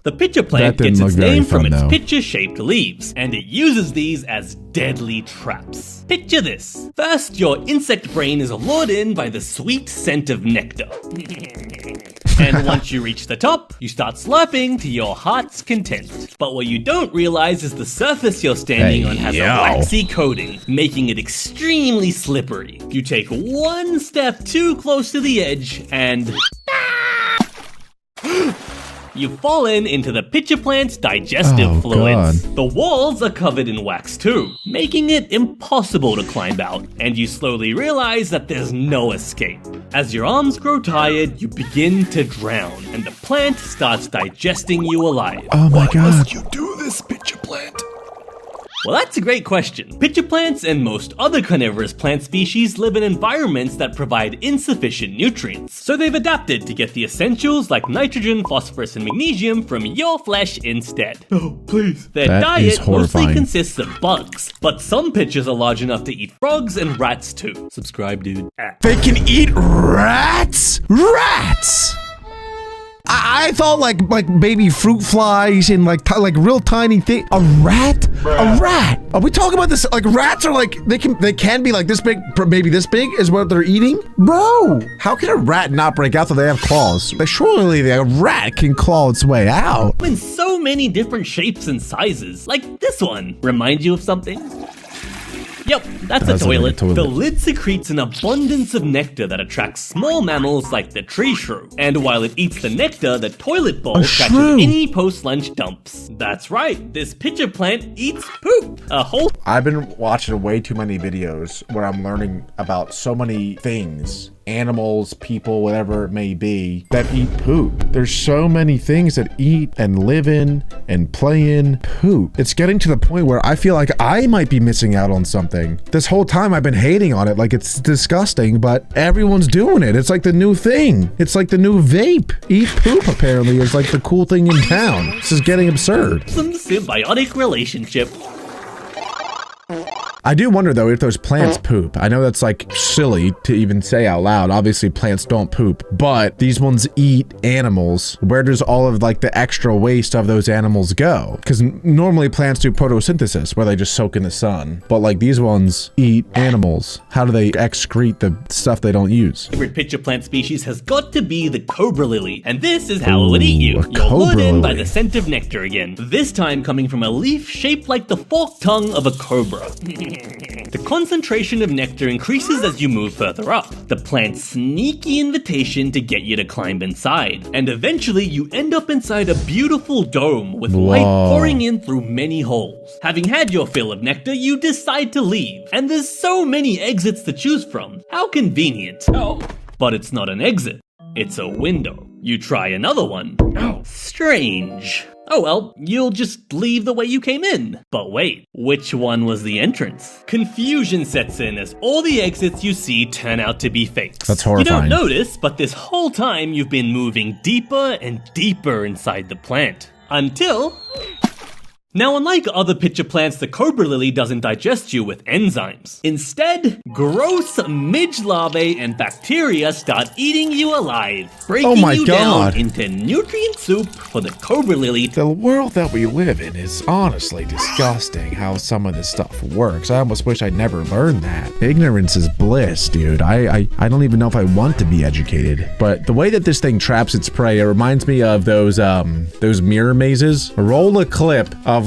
The pitcher plant gets its name from its pitcher-shaped leaves, and it uses these as deadly traps. Picture this. First, your insect brain is lured in by the sweet scent of nectar. And once you reach the top, you start slurping to your heart's content. But what you don't realize is the surface you're standing on has a waxy coating, making it extremely slippery. You take one step too close to the edge, and you've fallen into the pitcher plant's digestive fluids. God. The walls are covered in wax too, making it impossible to climb out, and you slowly realize that there's no escape. As your arms grow tired, you begin to drown, and the plant starts digesting you alive. Oh my god. You do this, pitcher plant. Well, that's a great question. Pitcher plants and most other carnivorous plant species live in environments that provide insufficient nutrients, so they've adapted to get the essentials like nitrogen, phosphorus, and magnesium from your flesh instead. Oh, please. Their That is diet mostly horrifying. consists of bugs, but some pitchers are large enough to eat frogs and rats too. Subscribe, dude. They can eat rats? Rats! I thought like baby fruit flies and like real tiny thing. A rat? A rat? Are we talking about this? Like rats are like they can be like this big, maybe this big is what they're eating, bro. How can a rat not break out? Though they have claws. Like surely a rat can claw its way out. In so many different shapes and sizes, like this one. Remind you of something? Yep, that's a toilet. The lid secretes an abundance of nectar that attracts small mammals like the tree shrew. And while it eats the nectar, the toilet bowl catches any post-lunch dumps. That's right, this pitcher plant eats poop. I've been watching way too many videos where I'm learning about so many things. Animals, people, whatever it may be, that eat poop. There's so many things that eat and live in and play in poop. It's getting to the point where I feel like I might be missing out on something. This whole time I've been hating on it like it's disgusting, but everyone's doing it. It's like the new thing. It's like the new vape. Eat poop apparently is like the cool thing in town. This is getting absurd. Some symbiotic relationship. I do wonder though if those plants poop. I know that's like silly to even say out loud. Obviously plants don't poop, but these ones eat animals. Where does all of like the extra waste of those animals go? Because normally plants do photosynthesis where they just soak in the sun, but like these ones eat animals. How do they excrete the stuff they don't use? Favorite pitcher plant species has got to be the cobra lily, and this is how it would eat you. You're lured in by the scent of nectar again, this time coming from a leaf shaped like the forked tongue of a cobra. The concentration of nectar increases as you move further up, the plant's sneaky invitation to get you to climb inside, and eventually you end up inside a beautiful dome with light pouring in through many holes. Having had your fill of nectar, you decide to leave, and there's so many exits to choose from. How convenient. But it's not an exit, it's a window. You try another one. Strange. Oh well, you'll just leave the way you came in. But wait, which one was the entrance? Confusion sets in as all the exits you see turn out to be fakes. That's horrifying. You don't notice, but this whole time you've been moving deeper and deeper inside the plant. Until... Now, unlike other pitcher plants, the cobra lily doesn't digest you with enzymes. Instead, gross midge larvae and bacteria start eating you alive, breaking you down into nutrient soup for the cobra lily. The world that we live in is honestly disgusting how some of this stuff works. I almost wish I'd never learned that. Ignorance is bliss, dude. I don't even know if I want to be educated. But the way that this thing traps its prey, it reminds me of those mirror mazes. Roll a clip of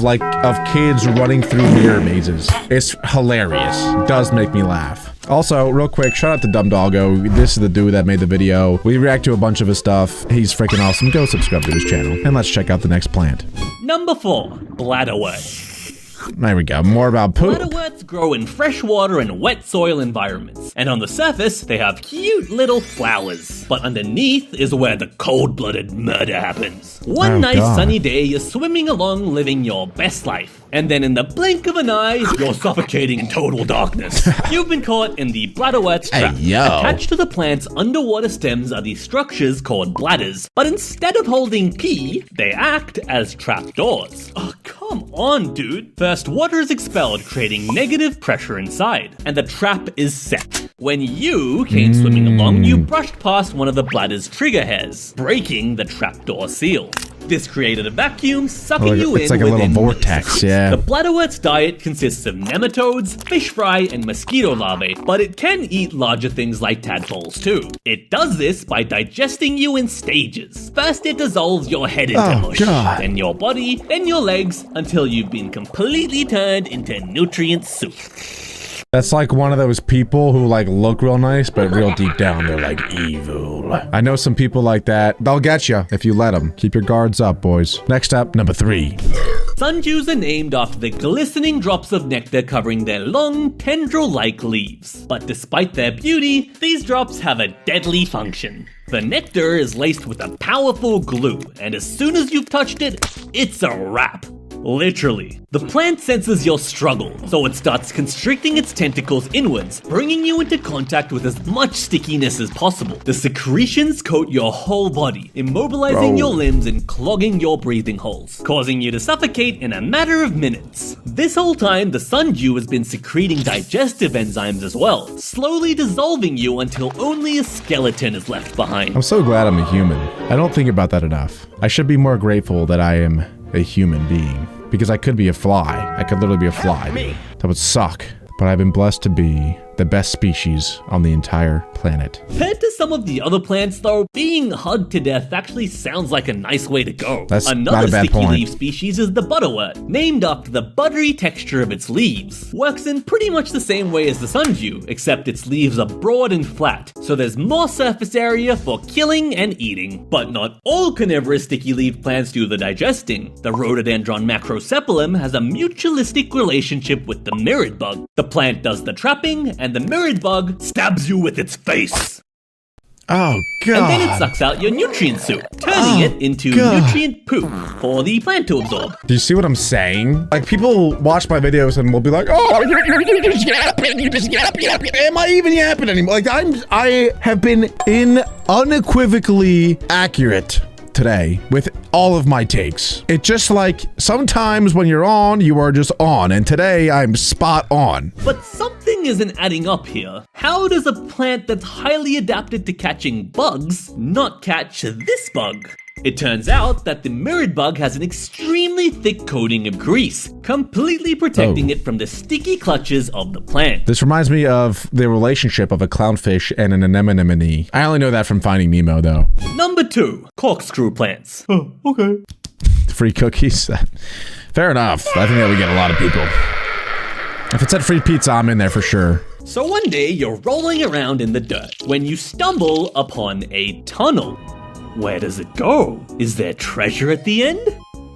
kids running through mirror mazes. It's hilarious. It does make me laugh. Also, real quick, shout out to Dumb Doggo. This is the dude that made the video. We react to a bunch of his stuff. He's freaking awesome. Go subscribe to his channel. And let's check out the next plant. Number 4, bladderwort. There we go. More about poop. Bladderworts grow in freshwater and wet soil environments, and on the surface, they have cute little flowers. But underneath is where the cold-blooded murder happens. One nice God. sunny day, you're swimming along living your best life. And then in the blink of an eye, you're suffocating in total darkness. You've been caught in the bladderwort's trap. yo. Attached to the plant's underwater stems are these structures called bladders. But instead of holding pee, they act as trapdoors. Oh, come on, dude. First, water is expelled, creating negative pressure inside, and the trap is set. When you came swimming along, you brushed past one of the bladder's trigger hairs, breaking the trapdoor seal. This created a vacuum, sucking you in it's like a little within vortex, milliseconds. yeah. The bladderwort's diet consists of nematodes, fish fry, and mosquito larvae, but it can eat larger things like tadpoles too. It does this by digesting you in stages. First, it dissolves your head into Oh, mush, God. then your body, then your legs, until you've been completely turned into nutrient soup. That's like one of those people who like look real nice, but real deep down they're like evil. I know some people like that. They'll get you if you let them. Keep your guards up, boys. Next up, number 3. Sundews are named after the glistening drops of nectar covering their long, tendril-like leaves. But despite their beauty, these drops have a deadly function. The nectar is laced with a powerful glue, and as soon as you've touched it, it's a wrap. Literally. The plant senses your struggle, so it starts constricting its tentacles inwards, bringing you into contact with as much stickiness as possible. The secretions coat your whole body, immobilizing your limbs and clogging your breathing holes, causing you to suffocate in a matter of minutes. This whole time, the sundew has been secreting digestive enzymes as well, slowly dissolving you until only a skeleton is left behind. I'm so glad I'm a human. I don't think about that enough. I should be more grateful that I am a human being. Because I could be a fly. I could literally be a fly. That would suck. But I've been blessed to be the best species on the entire planet. Compared to some of the other plants, though, being hugged to death actually sounds like a nice way to go. That's Another not a bad sticky point. leaf species is the butterwort, named after the buttery texture of its leaves. Works in pretty much the same way as the sundew, except its leaves are broad and flat, so there's more surface area for killing and eating. But not all carnivorous sticky leaf plants do the digesting. The rhododendron macrocephalum has a mutualistic relationship with the mirid bug. The plant does the trapping, and the mirid bug stabs you with its face. Oh, God. And then it sucks out your nutrient soup, turning it into God. nutrient poop for the plant to absorb. Do you see what I'm saying? Like, people watch my videos and will be like, oh, you just yapping. Am I even yapping anymore? Like, I have been unequivocally accurate today with all of my takes. It's just like, sometimes when you're on, you are just on. And today, I'm spot on. But something isn't adding up here. How does a plant that's highly adapted to catching bugs not catch this bug? It turns out that the mirid bug has an extremely thick coating of grease, completely protecting it from the sticky clutches of the plant. This reminds me of the relationship of a clownfish and an anemone. I only know that from Finding Nemo, though. Number 2, corkscrew plants. Oh, okay. Free cookies? Fair enough. I think that would get a lot of people. If it said free pizza, I'm in there for sure. So one day you're rolling around in the dirt when you stumble upon a tunnel. Where does it go? Is there treasure at the end?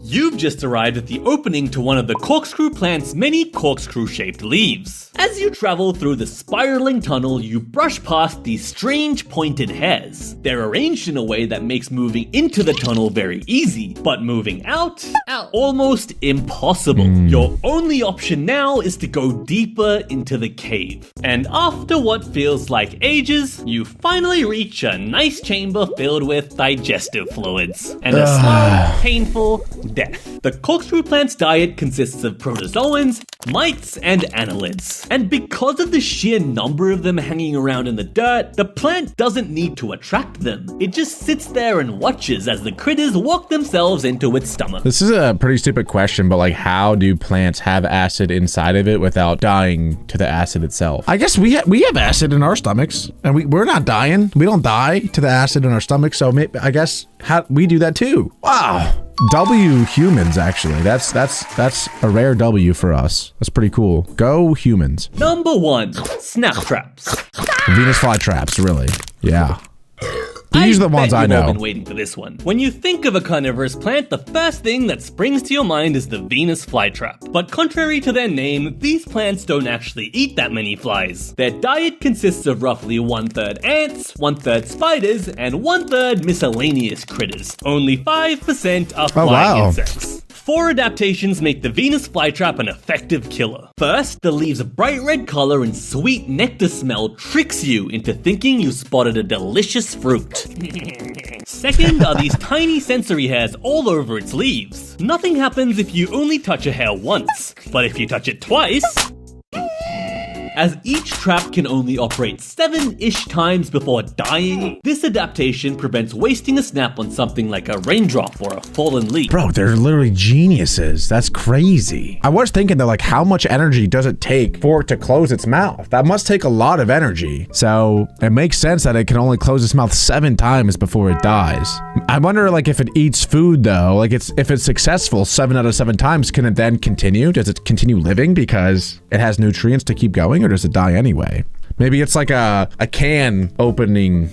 You've just arrived at the opening to one of the corkscrew plant's many corkscrew-shaped leaves. As you travel through the spiraling tunnel, you brush past these strange pointed hairs. They're arranged in a way that makes moving into the tunnel very easy, but moving out, almost impossible. Your only option now is to go deeper into the cave. And after what feels like ages, you finally reach a nice chamber filled with digestive fluids and a slow, painful death. The corkscrew plant's diet consists of protozoans, mites, and annelids. And because of the sheer number of them hanging around in the dirt, the plant doesn't need to attract them. It just sits there and watches as the critters walk themselves into its stomach. This is a pretty stupid question, but like, how do plants have acid inside of it without dying to the acid itself? I guess we have acid in our stomachs, and we're not dying. We don't die to the acid in our stomachs, so maybe, I guess we do that too. Wow. W humans, actually. That's a rare W for us. That's pretty cool. Go humans. Number 1, snap traps. Venus flytraps, really. Yeah. These are the ones I You've know. all been waiting for this one. When you think of a carnivorous plant, the first thing that springs to your mind is the Venus flytrap. But contrary to their name, these plants don't actually eat that many flies. Their diet consists of roughly 1/3 ants, 1/3 spiders, and 1/3 miscellaneous critters. Only 5% are flying insects. 4 adaptations make the Venus flytrap an effective killer. First, the leaves' bright red color and sweet nectar smell tricks you into thinking you spotted a delicious fruit. Second are these tiny sensory hairs all over its leaves. Nothing happens if you only touch a hair once, but if you touch it twice... As each trap can only operate 7-ish times before dying, this adaptation prevents wasting a snap on something like a raindrop or a fallen leaf. Bro, they're literally geniuses. That's crazy. I was thinking though, like, how much energy does it take for it to close its mouth? That must take a lot of energy. So it makes sense that it can only close its mouth 7 times before it dies. I wonder, like, if it eats food though, like if it's successful 7 out of 7 times, can it then continue? Does it continue living because it has nutrients to keep going, or does it die anyway? Maybe it's like a can opening.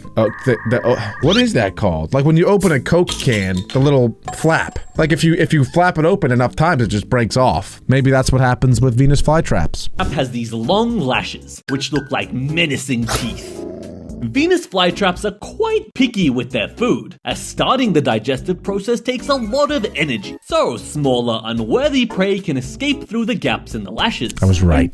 What is that called? Like when you open a Coke can, the little flap. Like if you flap it open enough times, it just breaks off. Maybe that's what happens with Venus flytraps. It has these long lashes, which look like menacing teeth. Venus flytraps are quite picky with their food, as starting the digestive process takes a lot of energy. So smaller, unworthy prey can escape through the gaps in the lashes. I was right.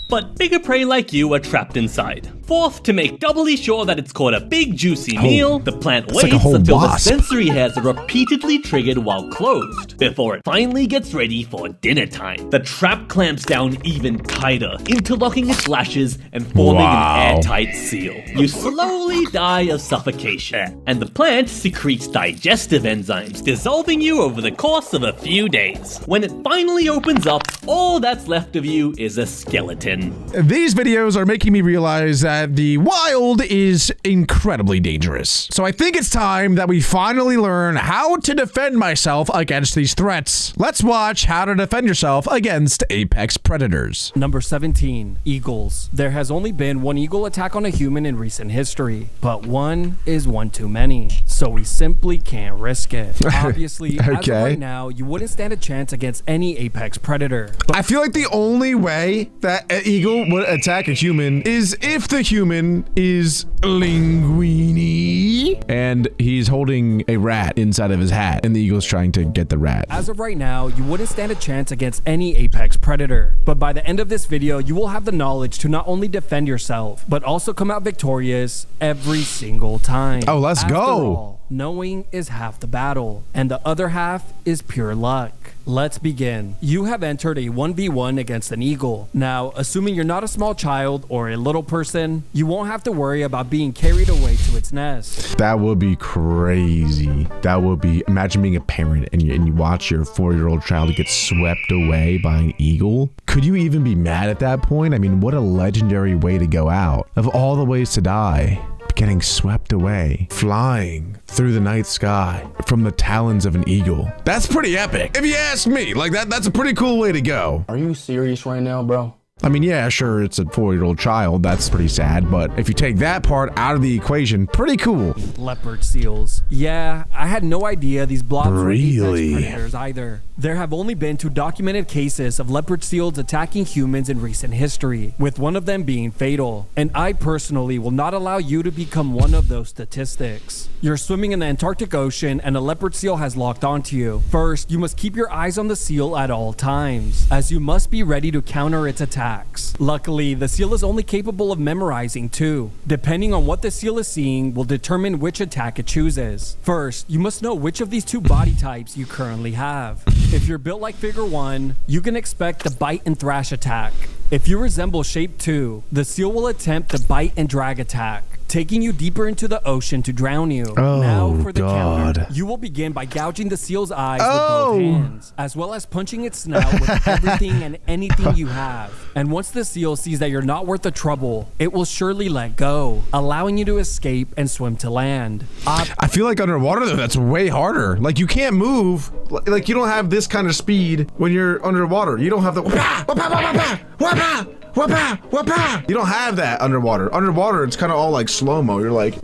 But bigger prey like you are trapped inside. Fourth, to make doubly sure that it's caught a big juicy meal, the plant waits like a whole until the wasp. sensory hairs are repeatedly triggered while closed, before it finally gets ready for dinner time. The trap clamps down even tighter, interlocking its lashes and forming an airtight seal. You slowly die of suffocation, and the plant secretes digestive enzymes, dissolving you over the course of a few days. When it finally opens up, all that's left of you is a skeleton. These videos are making me realize that the wild is incredibly dangerous. So I think it's time that we finally learn how to defend myself against these threats. Let's watch how to defend yourself against apex predators. Number 17, eagles. There has only been 1 eagle attack on a human in recent history, but 1 is 1 too many, so we simply can't risk it. Obviously, as of right now, you wouldn't stand a chance against any apex predator. But I feel like the only way that an eagle would attack a human is if the human is linguini and he's holding a rat inside of his hat and the eagle's trying to get the rat. as of right now, you wouldn't stand a chance against any apex predator. But by the end of this video, you will have the knowledge to not only defend yourself, but also come out victorious every single time. Oh, let's After go. all, knowing is half the battle, and the other half is pure luck. Let's begin. You have entered a 1v1 against an eagle. Now, assuming you're not a small child or a little person, you won't have to worry about being carried away to its nest. That would be crazy. That would be, imagine being a parent and you watch your 4-year-old child get swept away by an eagle. Could you even be mad at that point? I mean, what a legendary way to go out. Of all the ways to die, getting swept away, flying through the night sky from the talons of an eagle. That's pretty epic. If you ask me, like that's a pretty cool way to go. Are you serious right now, bro? I mean, yeah, sure, it's a 4-year-old child. That's pretty sad. But if you take that part out of the equation, pretty cool. Leopard seals. Yeah, I had no idea these blobs were Really? apex predators either. There have only been 2 documented cases of leopard seals attacking humans in recent history, with one of them being fatal. And I personally will not allow you to become one of those statistics. You're swimming in the Antarctic Ocean and a leopard seal has locked onto you. First, you must keep your eyes on the seal at all times, as you must be ready to counter its attacks. Luckily, the seal is only capable of memorizing too. Depending on what the seal is seeing will determine which attack it chooses. First, you must know which of these 2 body types you currently have. If you're built like Figure 1, you can expect the bite and thrash attack. If you resemble Shape 2, the seal will attempt the bite and drag attack, taking you deeper into the ocean to drown you. Oh, now for the God. counter. You will begin by gouging the seal's eyes with both hands, as well as punching its snout with everything and anything you have. And once the seal sees that you're not worth the trouble, it will surely let go, allowing you to escape and swim to land. I feel like underwater though, that's way harder. Like you can't move. Like you don't have this kind of speed when you're underwater. You don't have the you don't have that underwater. Underwater, it's kind of all like slow-mo. You're like,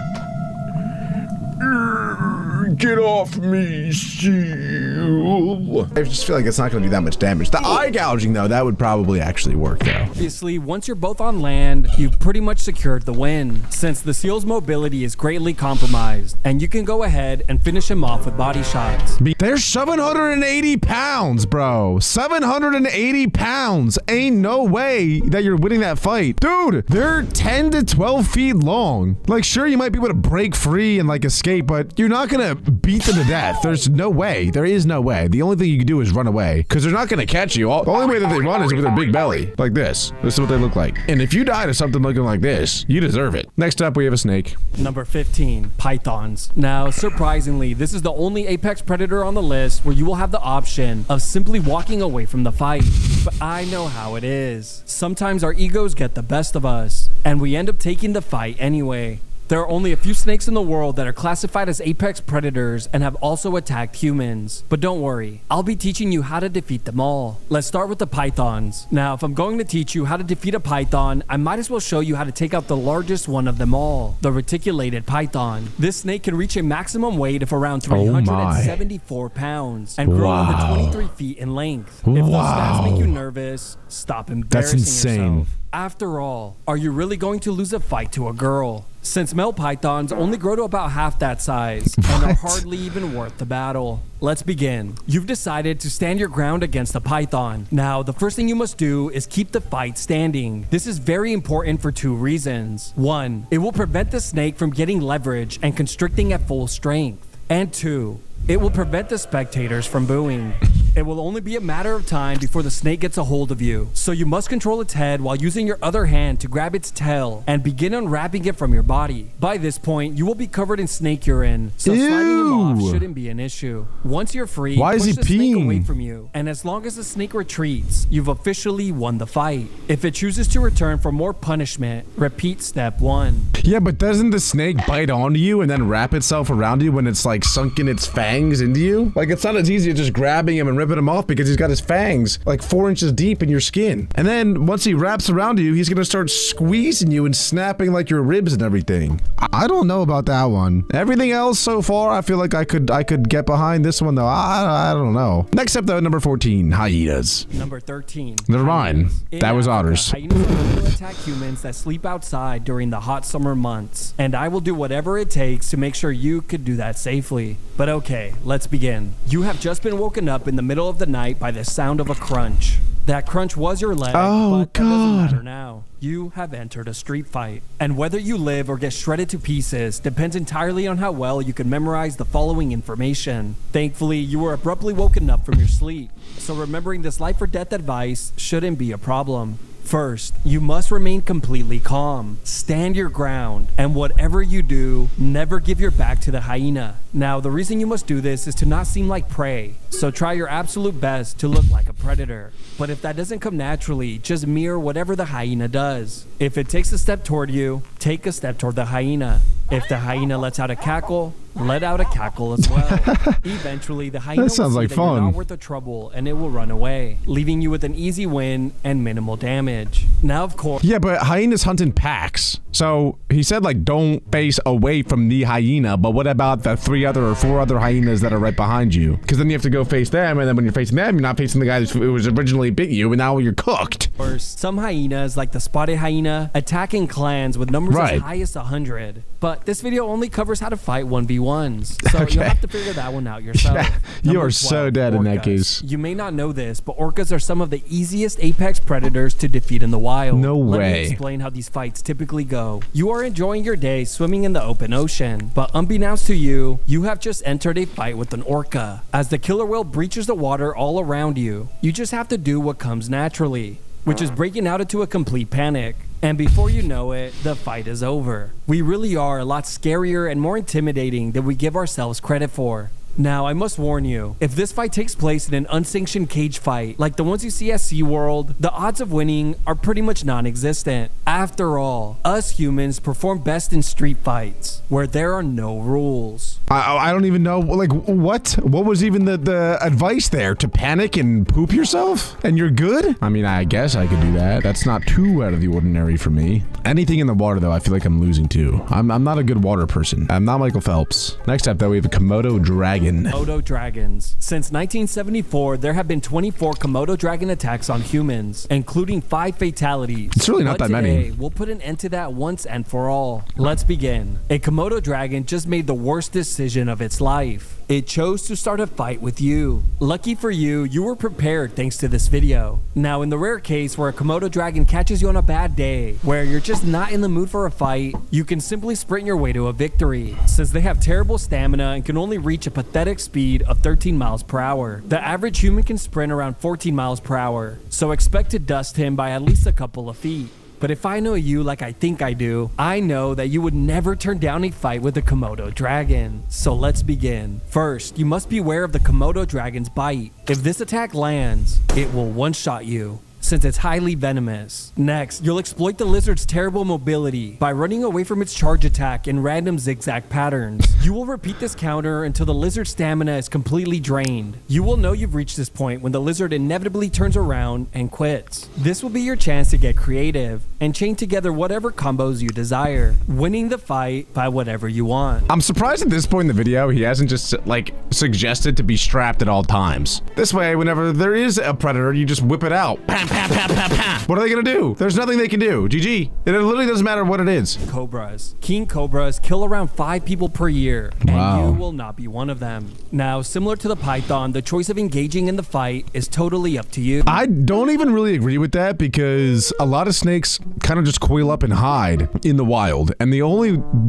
Get off me, seal. I just feel like it's not going to do that much damage. The eye gouging, though, that would probably actually work, though. Obviously, once you're both on land, you've pretty much secured the win, since the seal's mobility is greatly compromised, and you can go ahead and finish him off with body shots. They're 780 pounds, bro. 780 pounds. Ain't no way that you're winning that fight. Dude, they're 10 to 12 feet long. Like, sure, you might be able to break free and, like, escape, but you're not gonna beat them to death. There's no way. There is no way. The only thing you can do is run away, because they're not gonna catch you. The only way that they run is with their big belly. Like this. This is what they look like. And if you die to something looking like this, you deserve it. Next up, we have a snake. Number 15, pythons. Now, surprisingly, this is the only apex predator on the list where you will have the option of simply walking away from the fight. But I know how it is. Sometimes our egos get the best of us, and we end up taking the fight anyway. There are only a few snakes in the world that are classified as apex predators and have also attacked humans. But don't worry, I'll be teaching you how to defeat them all. Let's start with the pythons. Now, if I'm going to teach you how to defeat a python, I might as well show you how to take out the largest one of them all, the reticulated python. This snake can reach a maximum weight of around 374 pounds and grow over 23 feet in length. If those stats make you nervous, stop embarrassing yourself. After all, are you really going to lose a fight to a girl? Since male pythons only grow to about half that size and are hardly even worth the battle. Let's begin. You've decided to stand your ground against the python. Now, the first thing you must do is keep the fight standing. This is very important for two reasons. One, it will prevent the snake from getting leverage and constricting at full strength. And two, it will prevent the spectators from booing. It will only be a matter of time before the snake gets a hold of you. So you must control its head while using your other hand to grab its tail and begin unwrapping it from your body. By this point, you will be covered in snake urine, so sliding him off shouldn't be an issue. Once you're free, push the snake away from you. And as long as the snake retreats, you've officially won the fight. If it chooses to return for more punishment, repeat step 1. Yeah, but doesn't the snake bite onto you and then wrap itself around you when it's like sunken its fangs into you? Like, it's not as easy as just grabbing him and ripping him off, because he's got his fangs like 4 inches deep in your skin. And then once he wraps around you, he's gonna start squeezing you and snapping like your ribs and everything. I don't know about that one. Everything else so far, I feel like I could get behind. This one though, I don't know. Next up though, number 14, hyenas. Number 13. Never mind. That was otters. Hyenas will attack humans that sleep outside during the hot summer months, and I will do whatever it takes to make sure you could do that safely. But okay, let's begin. You have just been woken up in the middle of the night by the sound of a crunch. That crunch was your leg, but that doesn't matter now. You have entered a street fight. And whether you live or get shredded to pieces depends entirely on how well you can memorize the following information. Thankfully, you were abruptly woken up from your sleep, so remembering this life or death advice shouldn't be a problem. First, you must remain completely calm. Stand your ground, and whatever you do, never give your back to the hyena. Now, the reason you must do this is to not seem like prey, so try your absolute best to look like a predator. But if that doesn't come naturally, just mirror whatever the hyena does. If it takes a step toward you, take a step toward the hyena. If the hyena lets out a cackle, let out a cackle as well. Eventually, the hyena will see that you're not worth the trouble, and it will run away, leaving you with an easy win and minimal damage. Now, of course... Yeah, but hyenas hunt in packs. So, he said, like, don't face away from the hyena, but what about the 3 other or 4 other hyenas that are right behind you? Because then you have to go face them, and then when you're facing them, you're not facing the guy who was originally bit you, and now you're cooked. Some hyenas, like the spotted hyena, attack in clans with numbers as high as 100. But this video only covers how to fight 1v1s, so you'll have to figure that one out yourself. Yeah, you are so dead in that case. You may not know this, but orcas are some of the easiest apex predators to defeat in the wild. No way. Let me explain how these fights typically go. You are enjoying your day swimming in the open ocean, but unbeknownst to you, you have just entered a fight with an orca. As the killer whale breaches the water all around you, you just have to do what comes naturally, which is breaking out into a complete panic. And before you know it, the fight is over. We really are a lot scarier and more intimidating than we give ourselves credit for. Now, I must warn you, if this fight takes place in an unsanctioned cage fight, like the ones you see at SeaWorld, the odds of winning are pretty much non-existent. After all, us humans perform best in street fights, where there are no rules. I don't even know, like, what? What was even the advice there? To panic and poop yourself? And you're good? I mean, I guess I could do that. That's not too out of the ordinary for me. Anything in the water, though, I feel like I'm losing too. I'm not a good water person. I'm not Michael Phelps. Next up, though, we have a Komodo dragon. Komodo dragons. Since 1974, there have been 24 Komodo dragon attacks on humans, including 5 fatalities. It's really not that many. Today, we'll put an end to that once and for all. Let's begin. A Komodo dragon just made the worst decision of its life. It chose to start a fight with you. Lucky for you, you were prepared thanks to this video. Now, in the rare case where a Komodo dragon catches you on a bad day, where you're just not in the mood for a fight, you can simply sprint your way to a victory. Since they have terrible stamina and can only reach a pathetic speed of 13 miles per hour, the average human can sprint around 14 miles per hour, so expect to dust him by at least a couple of feet. But if I know you like I think I do, I know that you would never turn down a fight with a Komodo dragon. So let's begin. First, you must be aware of the Komodo dragon's bite. If this attack lands, it will one-shot you, since it's highly venomous. Next, you'll exploit the lizard's terrible mobility by running away from its charge attack in random zigzag patterns. You will repeat this counter until the lizard's stamina is completely drained. You will know you've reached this point when the lizard inevitably turns around and quits. This will be your chance to get creative and chain together whatever combos you desire, winning the fight by whatever you want. I'm surprised at this point in the video, he hasn't just, like, suggested to be strapped at all times. This way, whenever there is a predator, you just whip it out. Pam, pam, pam, pam, pam. What are they gonna do? There's nothing they can do. GG. It literally doesn't matter what it is. Cobras. King cobras kill around 5 people per year, and Wow. you will not be one of them. Now, similar to the python, the choice of engaging in the fight is totally up to you. I don't even really agree with that because a lot of snakes kind of just coil up and hide in the wild. And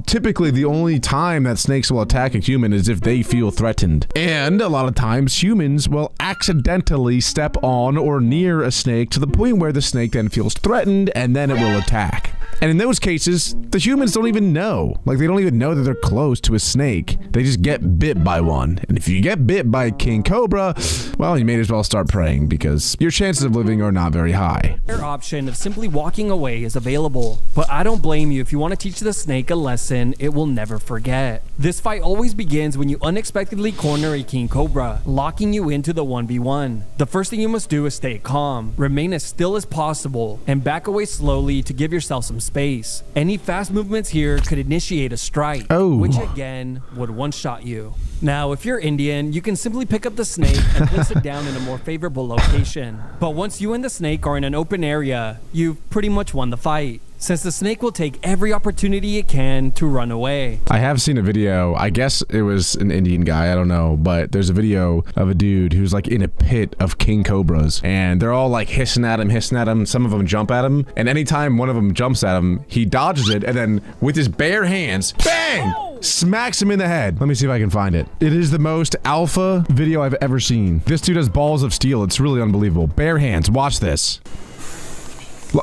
typically the only time that snakes will attack a human is if they feel threatened. And a lot of times humans will accidentally step on or near a snake to the point where the snake then feels threatened and then it will attack. And in those cases, the humans don't even know. Like, they don't even know that they're close to a snake. They just get bit by one. And if you get bit by a king cobra, well, you may as well start praying because your chances of living are not very high. Your option of simply walking away is available, but I don't blame you if you want to teach the snake a lesson it will never forget. This fight always begins when you unexpectedly corner a king cobra, locking you into the 1v1. The first thing you must do is stay calm, remain as still as possible, and back away slowly to give yourself some space. Any fast movements here could initiate a strike, which again would one-shot you. Now, if you're Indian, you can simply pick up the snake and place it down in a more favorable location. But once you and the snake are in an open area, you've pretty much won the fight, since the snake will take every opportunity it can to run away. I have seen a video, I guess it was an Indian guy, I don't know, but there's a video of a dude who's like in a pit of king cobras and they're all like hissing at him, some of them jump at him, and anytime one of them jumps at him, he dodges it and then with his bare hands, bang! Smacks him in the head. Let me see if I can find it. It is the most alpha video I've ever seen. This dude has balls of steel. It's really unbelievable. Bare hands. Watch this.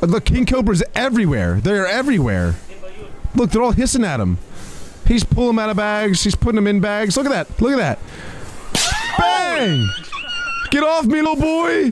Look, king cobras everywhere. They're everywhere. Look, they're all hissing at him. He's pulling them out of bags. He's putting them in bags. Look at that. Look at that. Bang! Get off me, little boy.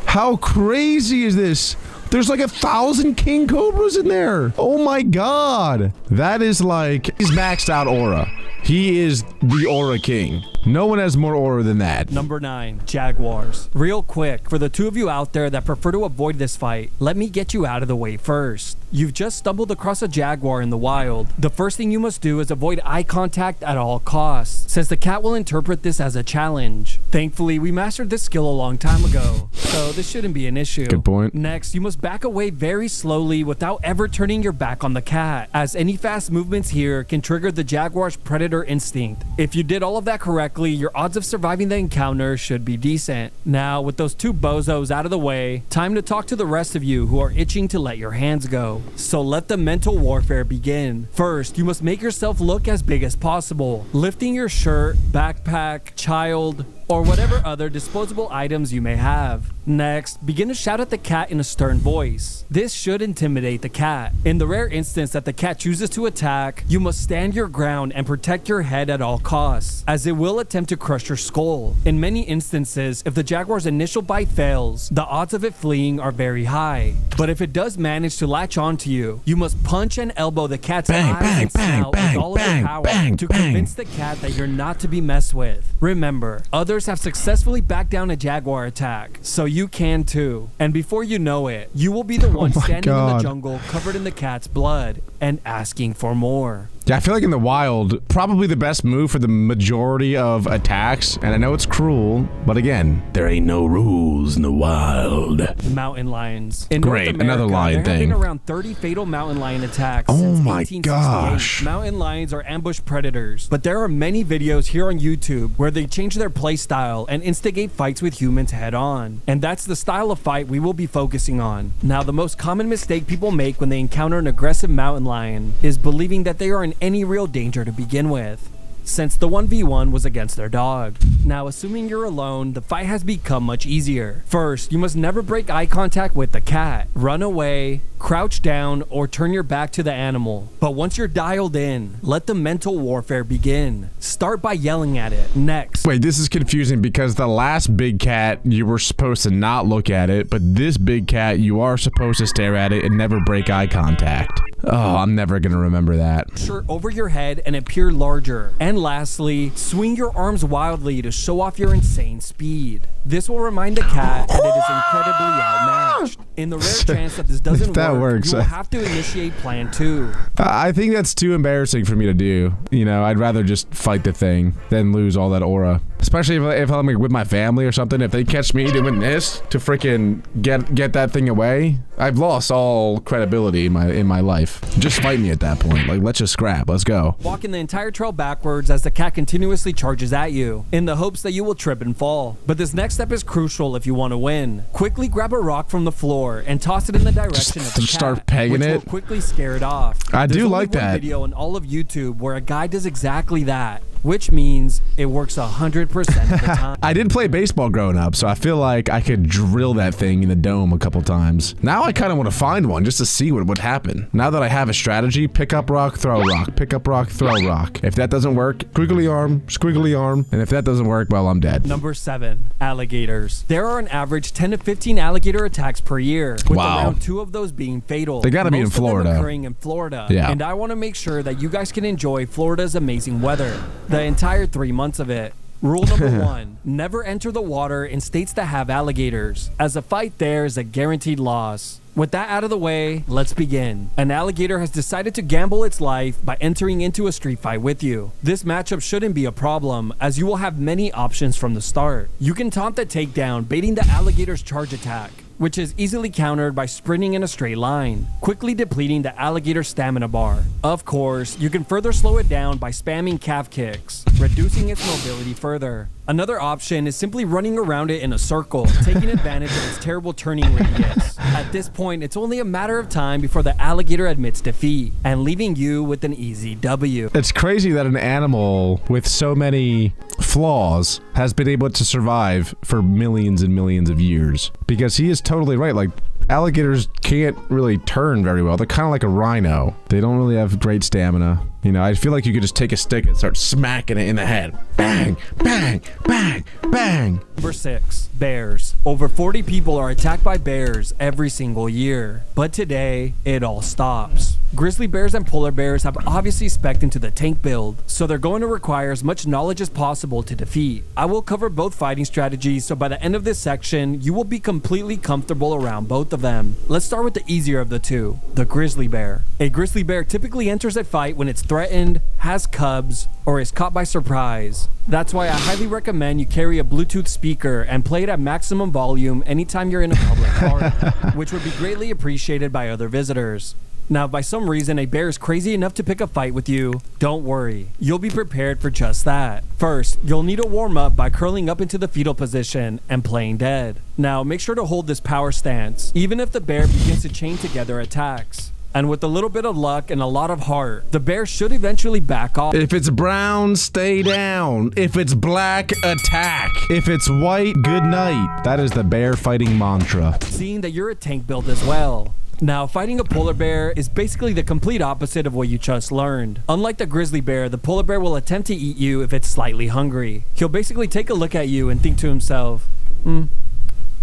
How crazy is this? There's like 1,000 king cobras in there. Oh my god. That is like, he's maxed out aura. He is the aura king. No one has more aura than that. Number 9, jaguars. Real quick, for the 2 of you out there that prefer to avoid this fight, let me get you out of the way first. You've just stumbled across a jaguar in the wild. The first thing you must do is avoid eye contact at all costs, since the cat will interpret this as a challenge. Thankfully, we mastered this skill a long time ago, so this shouldn't be an issue. Good point. Next, you must back away very slowly without ever turning your back on the cat, as any fast movements here can trigger the jaguar's predator instinct. If you did all of that correctly, your odds of surviving the encounter should be decent. Now, with those 2 bozos out of the way, time to talk to the rest of you who are itching to let your hands go. So let the mental warfare begin. First, you must make yourself look as big as possible, lifting your shirt, backpack, child, or whatever other disposable items you may have. Next, begin to shout at the cat in a stern voice. This should intimidate the cat. In the rare instance that the cat chooses to attack, you must stand your ground and protect your head at all costs, as it will attempt to crush your skull. In many instances, if the jaguar's initial bite fails, the odds of it fleeing are very high. But if it does manage to latch onto you, you must punch and elbow the cat's eyes and snout with all of your power to convince the cat that you're not to be messed with. Remember, other Others have successfully backed down a jaguar attack, so you can too. And before you know it, you will be the one my standing in the God. jungle covered in the cat's blood and asking for more. Yeah, I feel like in the wild, probably the best move for the majority of attacks, and I know it's cruel, but again, there ain't no rules in the wild. Mountain lions. In Great, North another America, lion there have thing. been around 30 fatal mountain lion attacks Oh since my 1868. gosh. Mountain lions are ambush predators, but there are many videos here on YouTube where they change their play style and instigate fights with humans head on. And that's the style of fight we will be focusing on. Now, the most common mistake people make when they encounter an aggressive mountain lion is believing that they are in any real danger to begin with, since the 1v1 was against their dog. Now, assuming you're alone, the fight has become much easier. First, you must never break eye contact with the cat. Run away, crouch down, or turn your back to the animal. But once you're dialed in, let the mental warfare begin. Start by yelling at it. Next. Wait, this is confusing because the last big cat, you were supposed to not look at it, but this big cat, you are supposed to stare at it and never break eye contact. Oh, I'm never gonna remember that. Shirt over your head and appear larger. And lastly, swing your arms wildly to show off your insane speed. This will remind the cat that it is incredibly outmatched. In the rare chance that this doesn't That work, works. you will have to initiate plan 2. I think that's too embarrassing for me to do. You know, I'd rather just fight the thing than lose all that aura. Especially if I'm like with my family or something. If they catch me doing this to freaking get that thing away, I've lost all credibility in my life. Just fight me at that point. Like, let's just scrap. Let's go. Walking the entire trail backwards as the cat continuously charges at you, in the hopes that you will trip and fall. But this next step is crucial if you want to win. Quickly grab a rock from the floor and toss it in the direction of the cat, start pegging which it? will quickly scare it off. I do There's only like one that. video on all of YouTube where a guy does exactly that, which means it works 100% of the time. I did play baseball growing up, so I feel like I could drill that thing in the dome a couple times. Now I kind of want to find one just to see what would happen. Now that I have a strategy, pick up rock, throw rock, pick up rock, throw rock. If that doesn't work, squiggly arm, and if that doesn't work, well, I'm dead. Number 7, alligators. There are an average 10 to 15 alligator attacks per year, with Wow. around 2 of those being fatal. They gotta be in Most of them Florida. occurring in Florida. Yeah. And I want to make sure that you guys can enjoy Florida's amazing weather, the entire 3 months of it. Rule number 1, never enter the water in states that have alligators, as a fight there is a guaranteed loss. With that out of the way, let's begin. An alligator has decided to gamble its life by entering into a street fight with you. This matchup shouldn't be a problem, as you will have many options from the start. You can taunt the takedown, baiting the alligator's charge attack, which is easily countered by sprinting in a straight line, quickly depleting the alligator's stamina bar. Of course, you can further slow it down by spamming calf kicks, reducing its mobility further. Another option is simply running around it in a circle, taking advantage of its terrible turning radius. At this point, it's only a matter of time before the alligator admits defeat, and leaving you with an easy W. It's crazy that an animal with so many flaws has been able to survive for millions and millions of years. Because he is totally right. Like, alligators can't really turn very well. They're kind of like a rhino. They don't really have great stamina. You know, I feel like you could just take a stick and start smacking it in the head. Bang, bang, bang, bang. Number 6, bears. Over 40 people are attacked by bears every single year. But today, it all stops. Grizzly bears and polar bears have obviously spec'd into the tank build, so they're going to require as much knowledge as possible to defeat. I will cover both fighting strategies, so by the end of this section, you will be completely comfortable around both of them. Let's start with the easier of the two, the grizzly bear. A grizzly bear typically enters a fight when it's threatened, has cubs, or is caught by surprise. That's why I highly recommend you carry a Bluetooth speaker and play it at maximum volume anytime you're in a public park, which would be greatly appreciated by other visitors. Now, if by some reason a bear is crazy enough to pick a fight with you, don't worry. You'll be prepared for just that. First, you'll need to warm up by curling up into the fetal position and playing dead. Now, make sure to hold this power stance, even if the bear begins to chain together attacks. And with a little bit of luck and a lot of heart, the bear should eventually back off. If it's brown, stay down. If it's black, attack. If it's white, good night. That is the bear fighting mantra. Seeing that you're a tank build as well. Now, fighting a polar bear is basically the complete opposite of what you just learned. Unlike the grizzly bear, the polar bear will attempt to eat you if it's slightly hungry. He'll basically take a look at you and think to himself,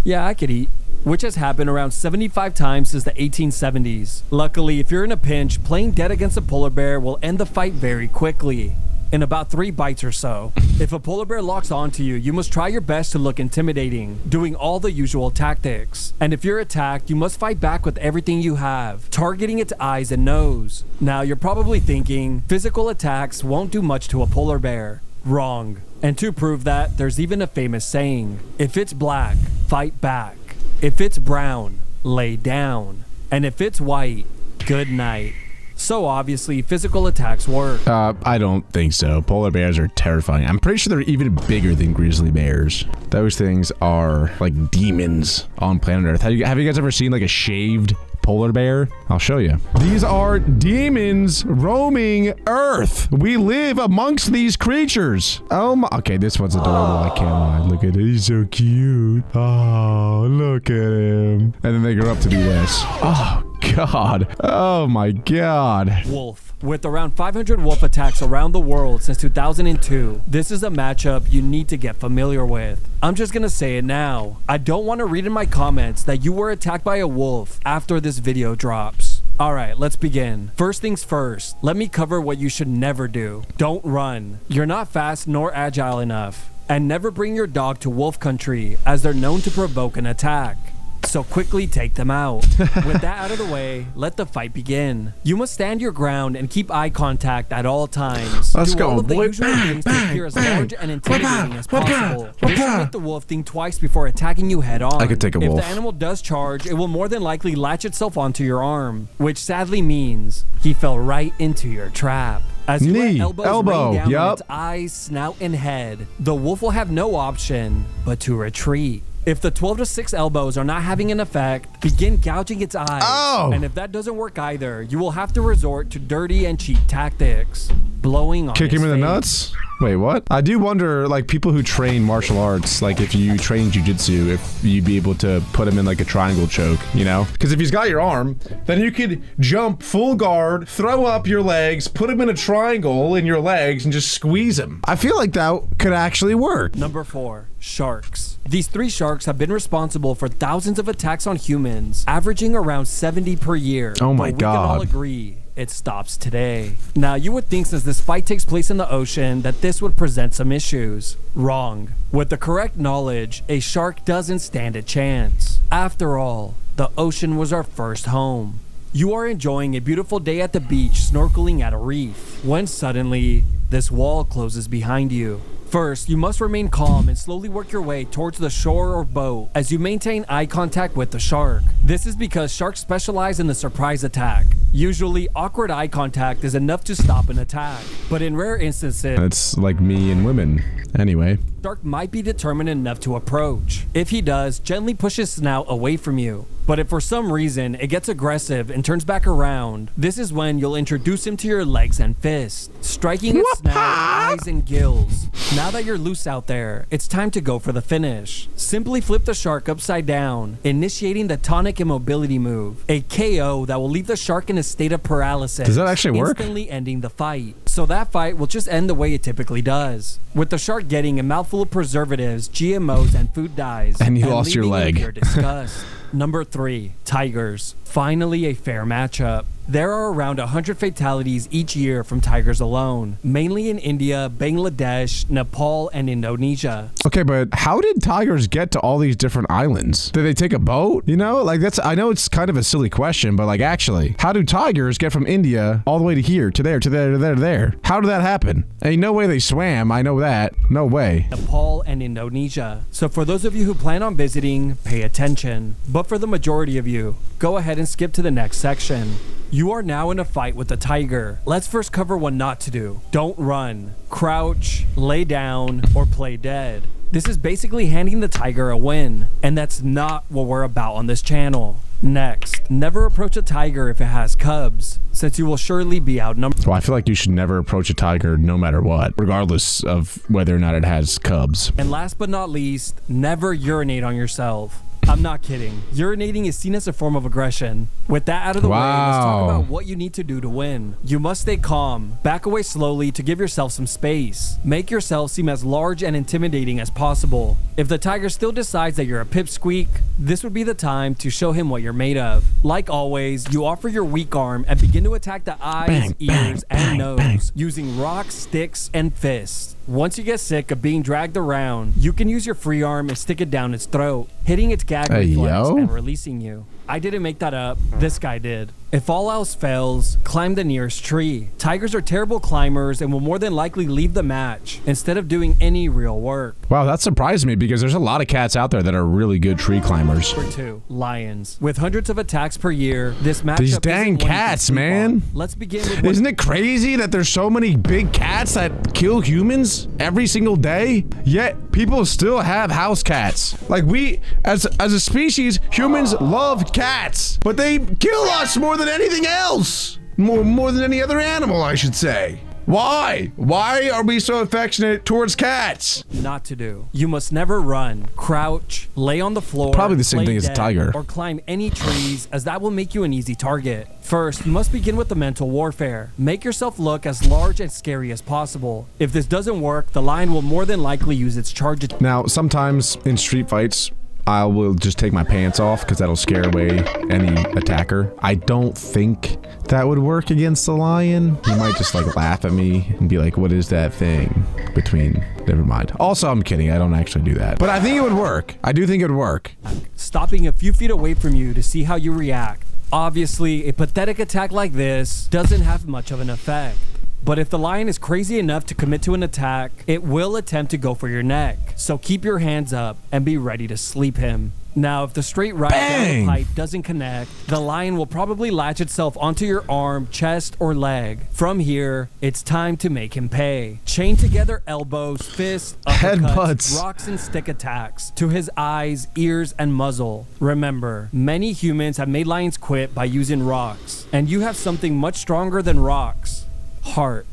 yeah, I could eat. Which has happened around 75 times since the 1870s. Luckily, if you're in a pinch, playing dead against a polar bear will end the fight very quickly. in about 3 bites or so. If a polar bear locks onto you, you must try your best to look intimidating, doing all the usual tactics. And if you're attacked, you must fight back with everything you have, targeting its eyes and nose. Now, you're probably thinking, physical attacks won't do much to a polar bear. Wrong. And to prove that, there's even a famous saying, if it's black, fight back. If it's brown, lay down. And if it's white, good night. So obviously, physical attacks work. I don't think so. Polar bears are terrifying. I'm pretty sure they're even bigger than grizzly bears. Those things are like demons on planet Earth. Have you guys ever seen like a shaved polar bear? I'll show you. These are demons roaming Earth. We live amongst these creatures. Oh my, okay, this one's adorable. I can't lie. Look at it. He's so cute. Oh, look at him. And then they grow up to be this. Oh, God. Oh, my God. Wolf. With around 500 wolf attacks around the world since 2002, this is a matchup you need to get familiar with. I'm just gonna say it now. I don't want to read in my comments that you were attacked by a wolf after this video drops. Alright, let's begin. First things first, let me cover what you should never do. Don't run. You're not fast nor agile enough. And never bring your dog to wolf country, as they're known to provoke an attack. So quickly take them out. With that out of the way, let the fight begin. You must stand your ground and keep eye contact at all times. Let's go, all of the boy. usual Bang, things to bang, appear as bang. large and intimidating as possible. This Wah-bah. will make the wolf think twice before attacking you head on. I could take a If wolf. the animal does charge, it will more than likely latch itself onto your arm, which sadly means he fell right into your trap. As you Knee, let elbows elbow, rain down on yup. its eyes, snout, and head, the wolf will have no option but to retreat. If the 12 to 6 elbows are not having an effect, begin gouging its eyes. Oh! And if that doesn't work either, you will have to resort to dirty and cheap tactics. Blowing on Kick him its in the face. nuts? Wait, what? I do wonder, like, people who train martial arts, like, if you train jujitsu, if you'd be able to put him in, like, a triangle choke, you know? Because if he's got your arm, then you could jump full guard, throw up your legs, put him in a triangle in your legs, and just squeeze him. I feel like that could actually work. Number 4, sharks. These 3 sharks have been responsible for thousands of attacks on humans, averaging around 70 per year. Oh my But we can all God. agree it stops today. Now, you would think since this fight takes place in the ocean that this would present some issues. Wrong. With the correct knowledge, a shark doesn't stand a chance. After all, the ocean was our first home. You are enjoying a beautiful day at the beach snorkeling at a reef, when suddenly, this wall closes behind you. First, you must remain calm and slowly work your way towards the shore or boat as you maintain eye contact with the shark. This is because sharks specialize in the surprise attack. Usually, awkward eye contact is enough to stop an attack, but in rare instances, That's like me and women. Anyway. shark might be determined enough to approach. If he does, gently push his snout away from you. But if for some reason it gets aggressive and turns back around, this is when you'll introduce him to your legs and fists, striking its snout, eyes, and gills. Now that you're loose out there, it's time to go for the finish. Simply flip the shark upside down, initiating the tonic immobility move, a KO that will leave the shark in a state of paralysis. Does that actually work? Instantly ending the fight. So that fight will just end the way it typically does, with the shark getting a mouthful of preservatives, GMOs, and food dyes. And you lost your leaving leg. in pure disgust. Number 3, tigers. Finally a fair matchup. There are around 100 fatalities each year from tigers alone, mainly in India, Bangladesh, Nepal, and Indonesia. Okay, but how did tigers get to all these different islands? Did they take a boat? You know, like I know it's kind of a silly question, but like actually, how do tigers get from India all the way to here, to there, to there, to there, to there? How did that happen? Ain't no way they swam, I know that. No way. Nepal, and Indonesia. So for those of you who plan on visiting, pay attention. But for the majority of you, go ahead and skip to the next section. You are now in a fight with a tiger. Let's first cover what not to do. Don't run, crouch, lay down, or play dead. This is basically handing the tiger a win, and that's not what we're about on this channel. Next, never approach a tiger if it has cubs, since you will surely be outnumbered. Well, I feel like you should never approach a tiger no matter what, regardless of whether or not it has cubs. And last but not least, never urinate on yourself. I'm not kidding. Urinating is seen as a form of aggression. With that out of the way, let's talk about what you need to do to win. You must stay calm. Back away slowly to give yourself some space. Make yourself seem as large and intimidating as possible. If the tiger still decides that you're a pipsqueak, this would be the time to show him what you're made of. Like always, you offer your weak arm and begin to attack the eyes, ears, and nose using rocks, sticks, and fists. Once you get sick of being dragged around, you can use your free arm and stick it down its throat, hitting its gag reflex and releasing you. I didn't make that up. This guy did. If all else fails, climb the nearest tree. Tigers are terrible climbers and will more than likely leave the match instead of doing any real work. Wow, that surprised me because there's a lot of cats out there that are really good tree climbers. Number 2, lions. With hundreds of attacks per year, this matchup These dang cats, man. Let's begin with Isn't it crazy that there's so many big cats that kill humans every single day? Yet people still have house cats. Like we, as a species, humans love cats, but they kill us more than anything else. More than any other animal, I should say. Why? Why are we so affectionate towards cats? Not to do. You must never run, crouch, lay on the floor, probably the same play thing as a dead, tiger, or climb any trees, as that will make you an easy target. First, you must begin with the mental warfare. Make yourself look as large and scary as possible. If this doesn't work, the lion will more than likely use its charge. Now, sometimes in street fights, I will just take my pants off because that'll scare away any attacker. I don't think that would work against the lion. He might just like laugh at me and be like, what is that thing between? Never mind. Also, I'm kidding. I don't actually do that. But I think it would work. I do think it would work. Stopping a few feet away from you to see how you react. Obviously, a pathetic attack like this doesn't have much of an effect. But if the lion is crazy enough to commit to an attack, it will attempt to go for your neck. So keep your hands up and be ready to sleep him. Now, if the straight right down the pipe doesn't connect, the lion will probably latch itself onto your arm, chest, or leg. From here, it's time to make him pay. Chain together elbows, fists, uppercuts, rocks, and stick attacks to his eyes, ears, and muzzle. Remember, many humans have made lions quit by using rocks, and you have something much stronger than rocks. Heart.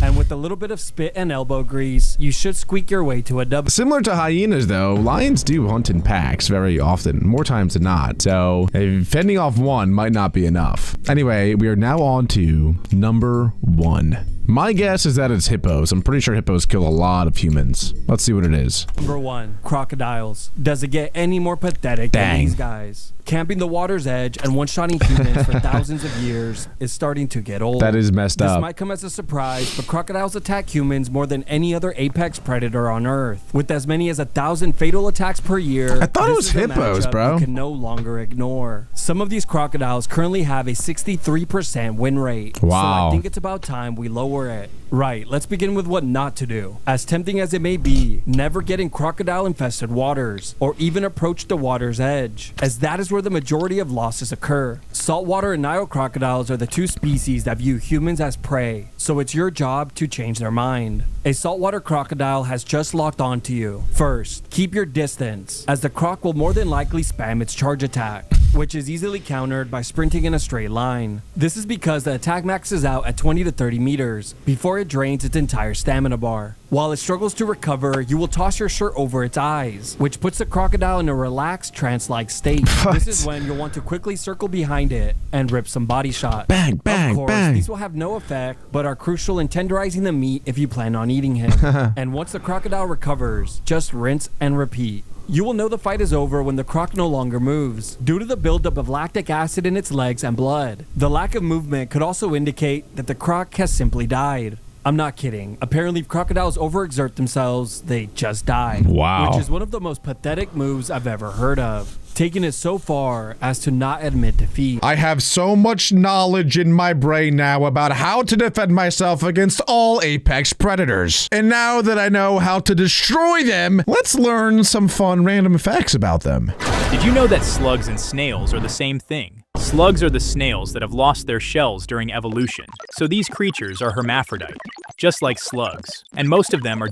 And with a little bit of spit and elbow grease, you should squeak your way to a W. Similar to hyenas, though, lions do hunt in packs very often, more times than not. So fending off one might not be enough. Anyway, we are now on to number 1. My guess is that it's hippos. I'm pretty sure hippos kill a lot of humans. Let's see what it is. Number 1, crocodiles. Does it get any more pathetic than these guys? Camping the water's edge and one-shotting humans for thousands of years is starting to get old. That is messed up. This might come as a surprise, but crocodiles attack humans more than any other apex predator on Earth. With as many as 1,000 fatal attacks per year, I thought it was hippos, bro. You can no longer ignore. Some of these crocodiles currently have a 63% win rate. Wow. So I think it's about time we lower it. Right, let's begin with what not to do. As tempting as it may be, never get in crocodile-infested waters, or even approach the water's edge, as that is where the majority of losses occur. Saltwater and Nile crocodiles are the two species that view humans as prey, so it's your job to change their mind. A saltwater crocodile has just locked onto you. First, keep your distance, as the croc will more than likely spam its charge attack, which is easily countered by sprinting in a straight line. This is because the attack maxes out at 20 to 30 meters before it drains its entire stamina bar. While it struggles to recover, you will toss your shirt over its eyes, which puts the crocodile in a relaxed, trance-like state. This is when you'll want to quickly circle behind it and rip some body shots. Bang, bang, of course, bang. These will have no effect, but are crucial in tenderizing the meat if you plan on eating him. And once the crocodile recovers, just rinse and repeat. You will know the fight is over when the croc no longer moves, due to the buildup of lactic acid in its legs and blood. The lack of movement could also indicate that the croc has simply died. I'm not kidding. Apparently, if crocodiles overexert themselves, they just die. Wow. Which is one of the most pathetic moves I've ever heard of. Taking it so far as to not admit defeat. I have so much knowledge in my brain now about how to defend myself against all apex predators. And now that I know how to destroy them, let's learn some fun random facts about them. Did you know that slugs and snails are the same thing? Slugs are the snails that have lost their shells during evolution, so these creatures are hermaphrodite, just like slugs, and most of them are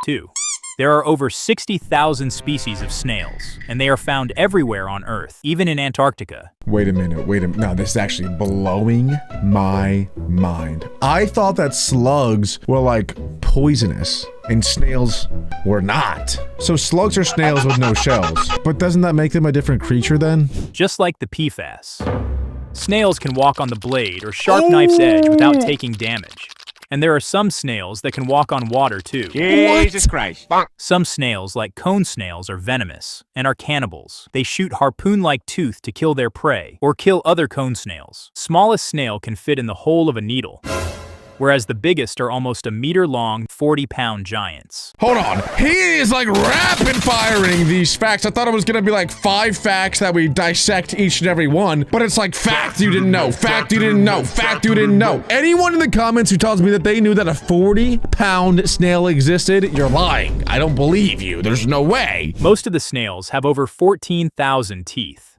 too. There are over 60,000 species of snails, and they are found everywhere on Earth, even in Antarctica. Wait a minute. No, this is actually blowing my mind. I thought that slugs were like poisonous and snails were not. So slugs are snails with no shells. But doesn't that make them a different creature then? Just like the PFAS. Snails can walk on the blade or sharp knife's edge without taking damage. And there are some snails that can walk on water too. Jesus Christ. Some snails, like cone snails, are venomous and are cannibals. They shoot harpoon-like tooth to kill their prey or kill other cone snails. Smallest snail can fit in the hole of a needle, whereas the biggest are almost a meter-long, 40-pound giants. Hold on. He is like rapid firing these facts. I thought it was gonna be like 5 facts that we dissect each and every one, but it's like fact you didn't know, fact you didn't know, fact you didn't know. Anyone in the comments who tells me that they knew that a 40-pound snail existed, you're lying. I don't believe you. There's no way. Most of the snails have over 14,000 teeth.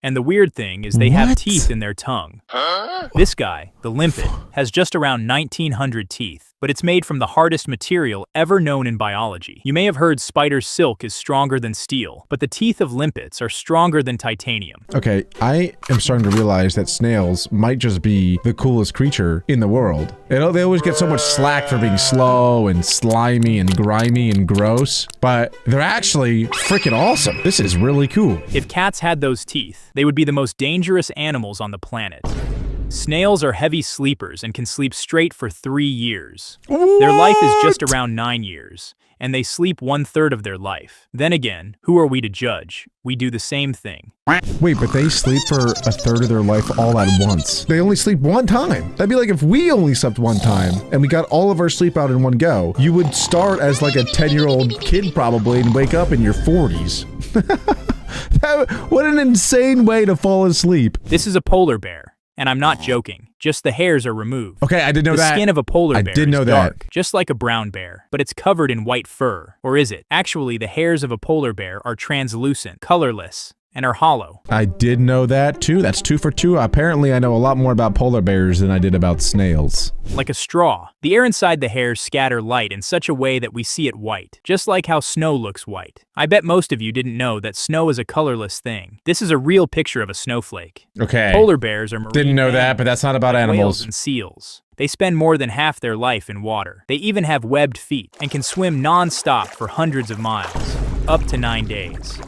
And the weird thing is they have teeth in their tongue. This guy, the limpet, has just around 1,900 teeth, but it's made from the hardest material ever known in biology. You may have heard spider silk is stronger than steel, but the teeth of limpets are stronger than titanium. Okay, I am starting to realize that snails might just be the coolest creature in the world. You know, they always get so much slack for being slow and slimy and grimy and gross, but they're actually freaking awesome. This is really cool. If cats had those teeth, they would be the most dangerous animals on the planet. Snails are heavy sleepers and can sleep straight for 3 years. Their life is just around 9 years, and they sleep 1/3 of their life. Then again, who are we to judge? We do the same thing. Wait, but they sleep for 1/3 of their life all at once. They only sleep one time. That'd be like if we only slept one time and we got all of our sleep out in one go. You would start as like a 10-year-old kid probably and wake up in your 40s. What an insane way to fall asleep. This is a polar bear, and I'm not joking. Just the hairs are removed. Okay, I didn't know that. The skin of a polar bear did know is that. dark, just like a brown bear, but it's covered in white fur. Or is it? Actually, the hairs of a polar bear are translucent, colorless, and are hollow. I did know that too. That's 2 for 2. Apparently, I know a lot more about polar bears than I did about snails. Like a straw. The air inside the hairs scatter light in such a way that we see it white, just like how snow looks white. I bet most of you didn't know that snow is a colorless thing. This is a real picture of a snowflake. Okay. Polar bears are marine Didn't know that, mammals, but that's not about like animals. whales and seals. They spend more than half their life in water. They even have webbed feet and can swim non-stop for hundreds of miles, up to 9 days.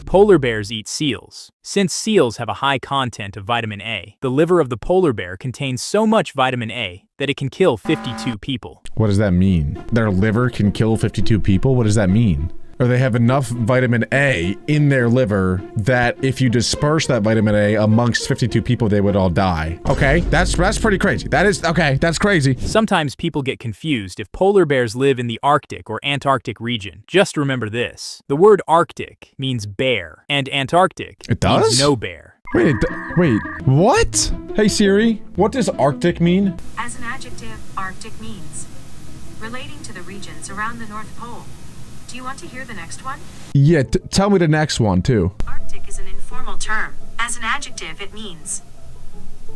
Polar bears eat seals. Since seals have a high content of vitamin A, the liver of the polar bear contains so much vitamin A that it can kill 52 people. What does that mean? Their liver can kill 52 people? What does that mean? Or they have enough vitamin A in their liver that if you disperse that vitamin A amongst 52 people, they would all die. Okay, that's pretty crazy. That is, okay, that's crazy. Sometimes people get confused if polar bears live in the Arctic or Antarctic region. Just remember this. The word Arctic means bear, and Antarctic It does? means no bear. Wait, wait, what? Hey Siri, what does Arctic mean? As an adjective, Arctic means relating to the regions around the North Pole. Do you want to hear the next one? Yeah, tell me the next one too. Arctic is an informal term. As an adjective, it means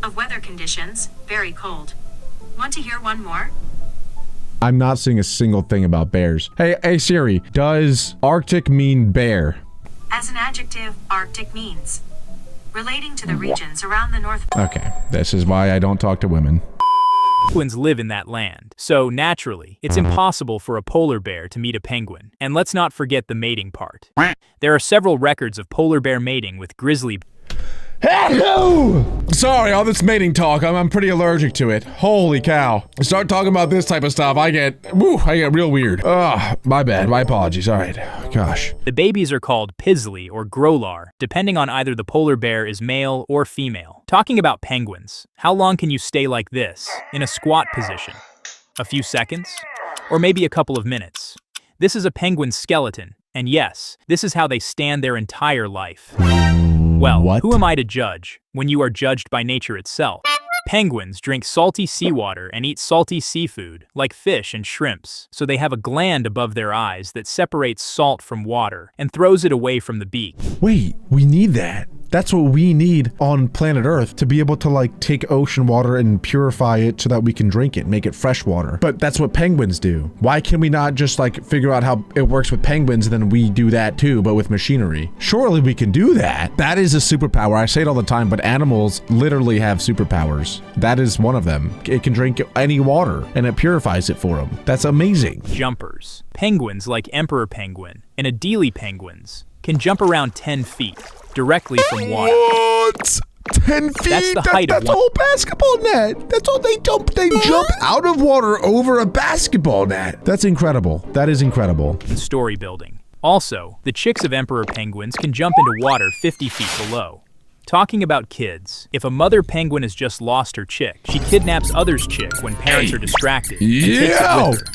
of weather conditions, very cold. Want to hear one more? I'm not seeing a single thing about bears. Hey Siri, does Arctic mean bear? As an adjective, Arctic means relating to the regions around the North Pole. Okay, this is why I don't talk to women. Penguins live in that land, so naturally, it's impossible for a polar bear to meet a penguin. And let's not forget the mating part. There are several records of polar bear mating with grizzly Sorry, all this mating talk, I'm pretty allergic to it. Holy cow. I start talking about this type of stuff, I get real weird. Ugh, my bad, my apologies, all right, gosh. The babies are called pizzly or growlar, depending on either the polar bear is male or female. Talking about penguins, how long can you stay like this, in a squat position? A few seconds? Or maybe a couple of minutes? This is a penguin skeleton, and yes, this is how they stand their entire life. Well, What? who am I to judge when you are judged by nature itself? Penguins drink salty seawater and eat salty seafood, like fish and shrimps, so they have a gland above their eyes that separates salt from water and throws it away from the beak. Wait, we need that. That's what we need on planet Earth to be able to like take ocean water and purify it so that we can drink it, make it fresh water. But that's what penguins do. Why can we not just like figure out how it works with penguins and then we do that too, but with machinery? Surely we can do that. That is a superpower. I say it all the time, but animals literally have superpowers. That is one of them. It can drink any water and it purifies it for them. That's amazing. Jumpers. Penguins like emperor penguin and Adelie penguins can jump around 10 feet directly from water. What? 10 feet? That's the height of that's a whole basketball net. That's all they jump. They jump out of water over a basketball net. That's incredible. That is incredible. And story building. Also, the chicks of emperor penguins can jump into water 50 feet below. Talking about kids, if a mother penguin has just lost her chick, she kidnaps others' chick when parents are distracted and takes it with her.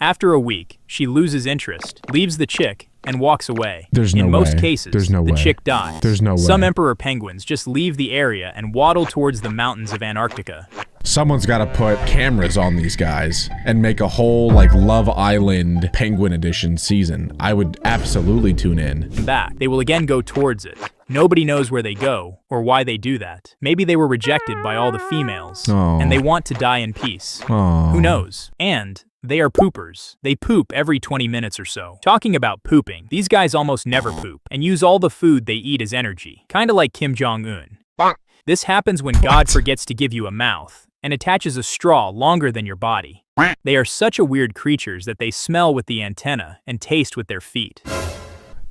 After a week, she loses interest, leaves the chick, and walks away. There's no way. In most cases, the way. chick dies. There's no way. Some emperor penguins just leave the area and waddle towards the mountains of Antarctica. Someone's got to put cameras on these guys and make a whole like Love Island Penguin Edition season. I would absolutely tune in. Back, they will again go towards it. Nobody knows where they go or why they do that. Maybe they were rejected by all the females and they want to die in peace. Who knows? And they are poopers. They poop every 20 minutes or so. Talking about pooping, these guys almost never poop and use all the food they eat as energy. Kinda like Kim Jong-un. This happens when God forgets to give you a mouth and attaches a straw longer than your body. They are such a weird creatures that they smell with the antenna and taste with their feet.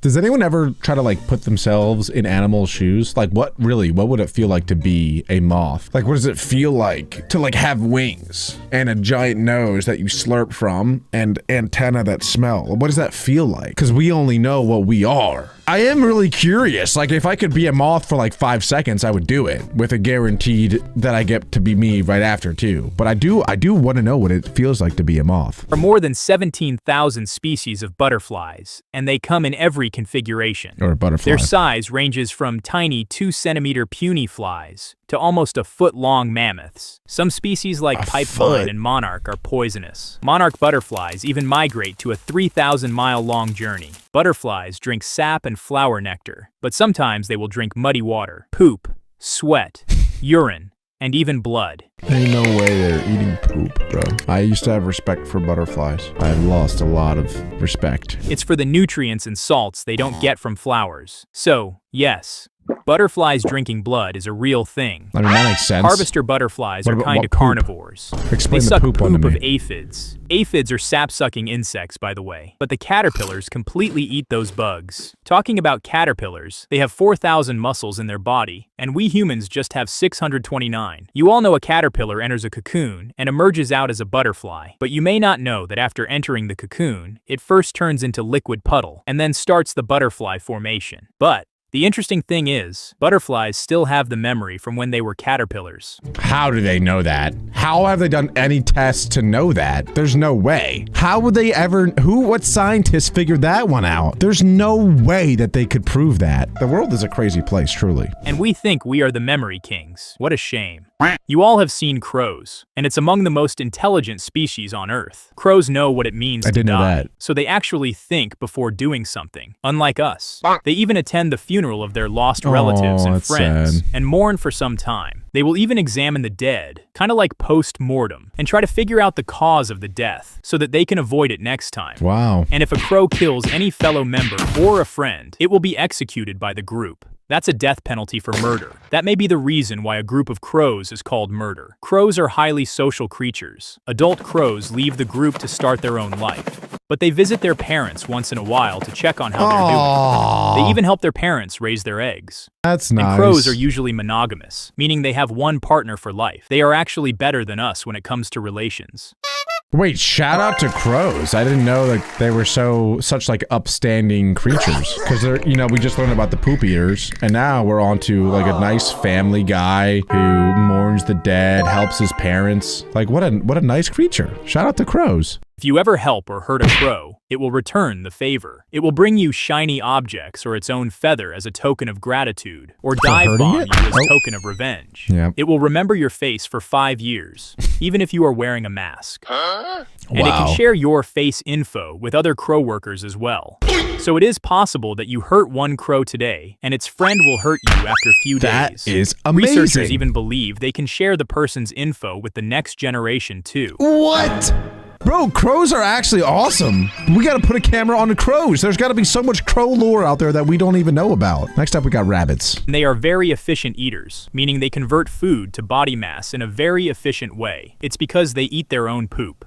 Does anyone ever try to like put themselves in animals' shoes? Like what would it feel like to be a moth? Like what does it feel like to like have wings and a giant nose that you slurp from and antenna that smell? What does that feel like? Because we only know what we are. I am really curious. Like if I could be a moth for like 5 seconds, I would do it with a guaranteed that I get to be me right after too. But I do want to know what it feels like to be a moth. There are more than 17,000 species of butterflies, and they come in every configuration. Or a butterfly. Their size ranges from tiny 2-centimeter puny flies to almost a foot-long mammoths. Some species like pipevine and monarch are poisonous. Monarch butterflies even migrate to a 3,000-mile-long journey. Butterflies drink sap and flower nectar, but sometimes they will drink muddy water, poop, sweat, urine, and even blood. Ain't no way they're eating poop, bro. I used to have respect for butterflies. I've lost a lot of respect. It's for the nutrients and salts they don't get from flowers. So, yes, butterflies drinking blood is a real thing. I mean, that makes sense. Harvester butterflies are kind of poop? carnivores. Explain They the suck poop poop one to of me. aphids. Aphids are sap-sucking insects, by the way, but the caterpillars completely eat those bugs. Talking about caterpillars, they have 4,000 muscles in their body, and we humans just have 629. You all know a caterpillar enters a cocoon and emerges out as a butterfly, but you may not know that after entering the cocoon, it first turns into liquid puddle and then starts the butterfly formation. But the interesting thing is, butterflies still have the memory from when they were caterpillars. How do they know that? How have they done any tests to know that? There's no way. How would they ever, what scientists figured that one out? There's no way that they could prove that. The world is a crazy place, truly. And we think we are the memory kings. What a shame. You all have seen crows, and it's among the most intelligent species on Earth. Crows know what it means to die, know that. so they actually think before doing something, unlike us. They even attend the funeral of their lost relatives and that's friends, sad. and mourn for some time. They will even examine the dead, kind of like post-mortem, and try to figure out the cause of the death, so that they can avoid it next time. Wow. And if a crow kills any fellow member or a friend, it will be executed by the group. That's a death penalty for murder. That may be the reason why a group of crows is called murder. Crows are highly social creatures. Adult crows leave the group to start their own life. But they visit their parents once in a while to check on how they're doing. They even help their parents raise their eggs. That's nice. And crows are usually monogamous, meaning they have one partner for life. They are actually better than us when it comes to relations. Wait, shout out to crows. I didn't know that they were such like upstanding creatures. Because they're, we just learned about the poop eaters, and now we're on to like a nice family guy who mourns the dead, helps his parents. Like what a nice creature. Shout out to crows. If you ever help or hurt a crow, it will return the favor. It will bring you shiny objects or its own feather as a token of gratitude, or dive bomb you as a token of revenge. Yeah. It will remember your face for 5 years, even if you are wearing a mask. And it can share your face info with other crow workers as well. So it is possible that you hurt one crow today, and its friend will hurt you after a few days. That is amazing. Researchers even believe they can share the person's info with the next generation too. What? Bro, crows are actually awesome. We gotta put a camera on the crows. There's gotta be so much crow lore out there that we don't even know about. Next up, we got rabbits. And they are very efficient eaters, meaning they convert food to body mass in a very efficient way. It's because they eat their own poop.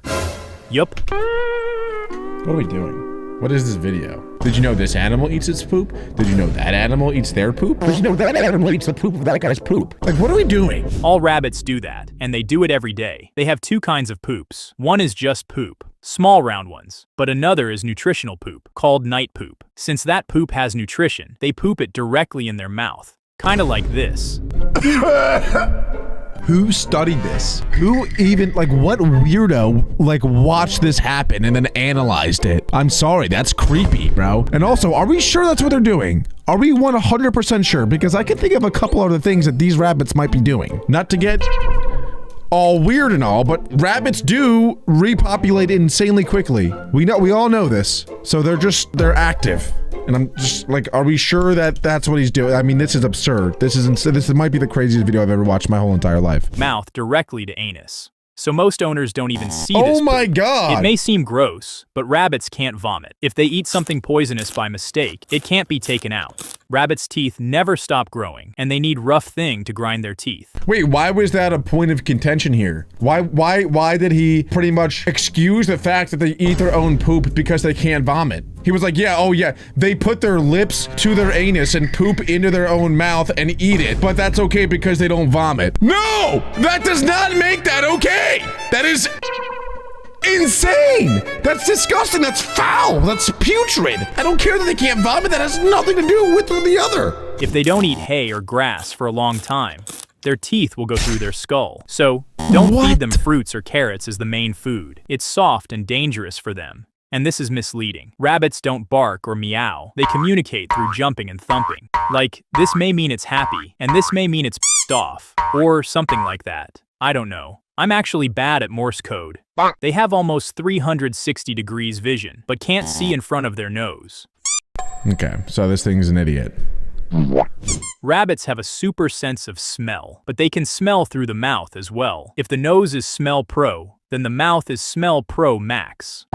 Yup. What are we doing? What is this video? Did you know this animal eats its poop? Did you know that animal eats their poop? Did you know that animal eats the poop of that guy's poop? Like, what are we doing? All rabbits do that, and they do it every day. They have two kinds of poops. One is just poop, small round ones, but another is nutritional poop, called night poop. Since that poop has nutrition, they poop it directly in their mouth, kinda like this. Who studied this? Who even, like, what weirdo, like, watched this happen and then analyzed it? I'm sorry, that's creepy, bro. And also, are we sure that's what they're doing? Are we 100% sure? Because I can think of a couple other things that these rabbits might be doing. Not to get all weird and all, but rabbits do repopulate insanely quickly. We all know this. So they're active. And I'm just like, are we sure that that's what he's doing? I mean, this is absurd. This might be the craziest video I've ever watched my whole entire life. Mouth directly to anus. So most owners don't even see this. Oh my God. It may seem gross, but rabbits can't vomit. If they eat something poisonous by mistake, it can't be taken out. Rabbits' teeth never stop growing, and they need rough thing to grind their teeth. Wait, why was that a point of contention here? Why did he pretty much excuse the fact that they eat their own poop because they can't vomit? He was like, yeah, oh yeah, they put their lips to their anus and poop into their own mouth and eat it, but that's okay because they don't vomit. No! That does not make that okay! That is insane! That's disgusting, that's foul, that's putrid! I don't care that they can't vomit, that has nothing to do with the other! If they don't eat hay or grass for a long time, their teeth will go through their skull. So, don't feed them fruits or carrots as the main food. It's soft and dangerous for them. And this is misleading. Rabbits don't bark or meow. They communicate through jumping and thumping. Like, this may mean it's happy, and this may mean it's pissed off, or something like that. I don't know. I'm actually bad at Morse code. They have almost 360 degrees vision, but can't see in front of their nose. Okay, so this thing's an idiot. Rabbits have a super sense of smell, but they can smell through the mouth as well. If the nose is smell pro, then the mouth is smell pro max.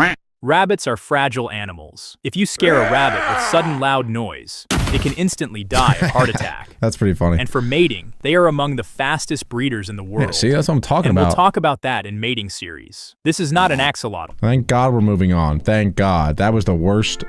Rabbits are fragile animals. If you scare a rabbit with sudden loud noise, it can instantly die of heart attack. That's pretty funny. And for mating, they are among the fastest breeders in the world. Yeah, see, that's what I'm talking about. We'll talk about that in mating series. This is not an axolotl. Thank God we're moving on. Thank God. That was the worst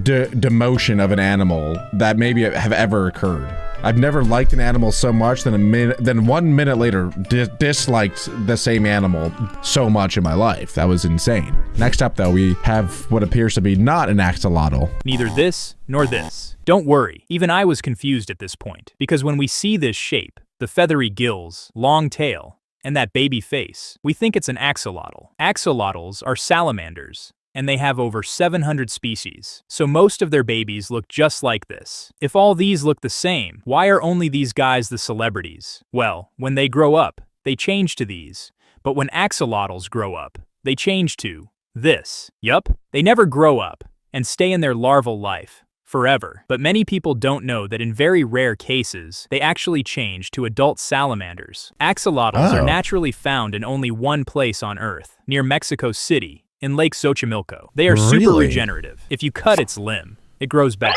demotion of an animal that maybe have ever occurred. I've never liked an animal so much than 1 minute later disliked the same animal so much in my life. That was insane. Next up though, we have what appears to be not an axolotl. Neither this nor this. Don't worry, even I was confused at this point, because when we see this shape, the feathery gills, long tail, and that baby face, we think it's an axolotl. Axolotls are salamanders, and they have over 700 species, so most of their babies look just like this. If all these look the same, why are only these guys the celebrities? Well, when they grow up, they change to these, but when axolotls grow up, they change to this. Yup, they never grow up and stay in their larval life forever, but many people don't know that in very rare cases, they actually change to adult salamanders. Axolotls are naturally found in only one place on Earth, near Mexico City, in Lake Xochimilco. They are super regenerative. If you cut its limb, it grows back.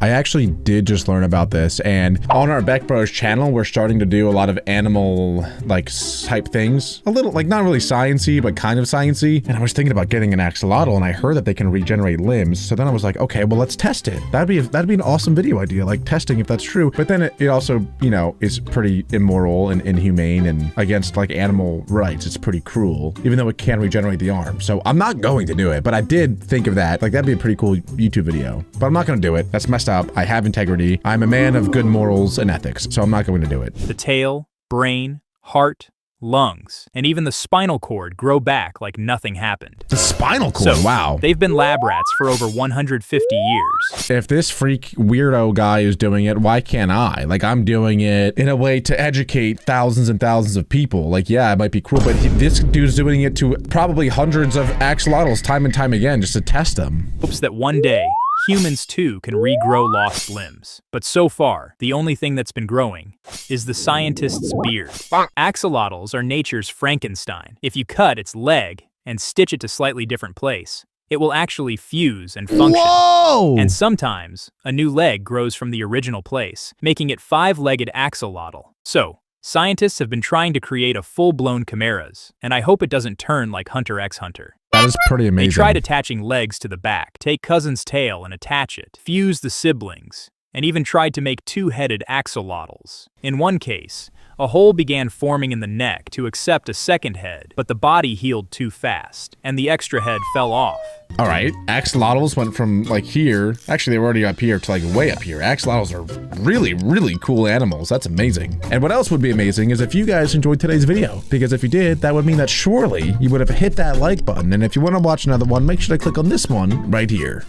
I actually did just learn about this, and on our Beck Bros channel, we're starting to do a lot of animal, like, type things. A little, like, not really science-y, but kind of science-y. And I was thinking about getting an axolotl, and I heard that they can regenerate limbs. So then I was like, okay, well, let's test it. That'd be an awesome video idea, like testing if that's true. But then it also, you know, is pretty immoral and inhumane and against, like, animal rights. It's pretty cruel, even though it can regenerate the arm. So I'm not going to do it, but I did think of that. Like, that'd be a pretty cool YouTube video. But I'm not gonna do it. That's messed up. I have integrity. I'm a man of good morals and ethics, so I'm not going to do it. The tail, brain, heart, lungs, and even the spinal cord grow back like nothing happened. The spinal cord, so, wow. They've been lab rats for over 150 years. If this freak weirdo guy is doing it, why can't I? Like, I'm doing it in a way to educate thousands and thousands of people. Like, yeah, it might be cruel, but this dude's doing it to probably hundreds of axolotls time and time again just to test them. Hopes that one day, Humans too can regrow lost limbs. But so far, the only thing that's been growing is the scientist's beard. Axolotls are nature's Frankenstein. If you cut its leg and stitch it to slightly different place, it will actually fuse and function. Whoa! And sometimes, a new leg grows from the original place, making it 5-legged axolotl. So, scientists have been trying to create a full-blown chimeras, and I hope it doesn't turn like Hunter x Hunter. That is pretty amazing. They tried attaching legs to the back, take cousin's tail and attach it, fuse the siblings, and even tried to make 2-headed axolotls. In one case, a hole began forming in the neck to accept a second head, but the body healed too fast, and the extra head fell off. All right, axolotls went from like here, actually they were already up here, to like way up here. Axolotls are really, really cool animals. That's amazing. And what else would be amazing is if you guys enjoyed today's video, because if you did, that would mean that surely you would have hit that like button. And if you want to watch another one, make sure to click on this one right here.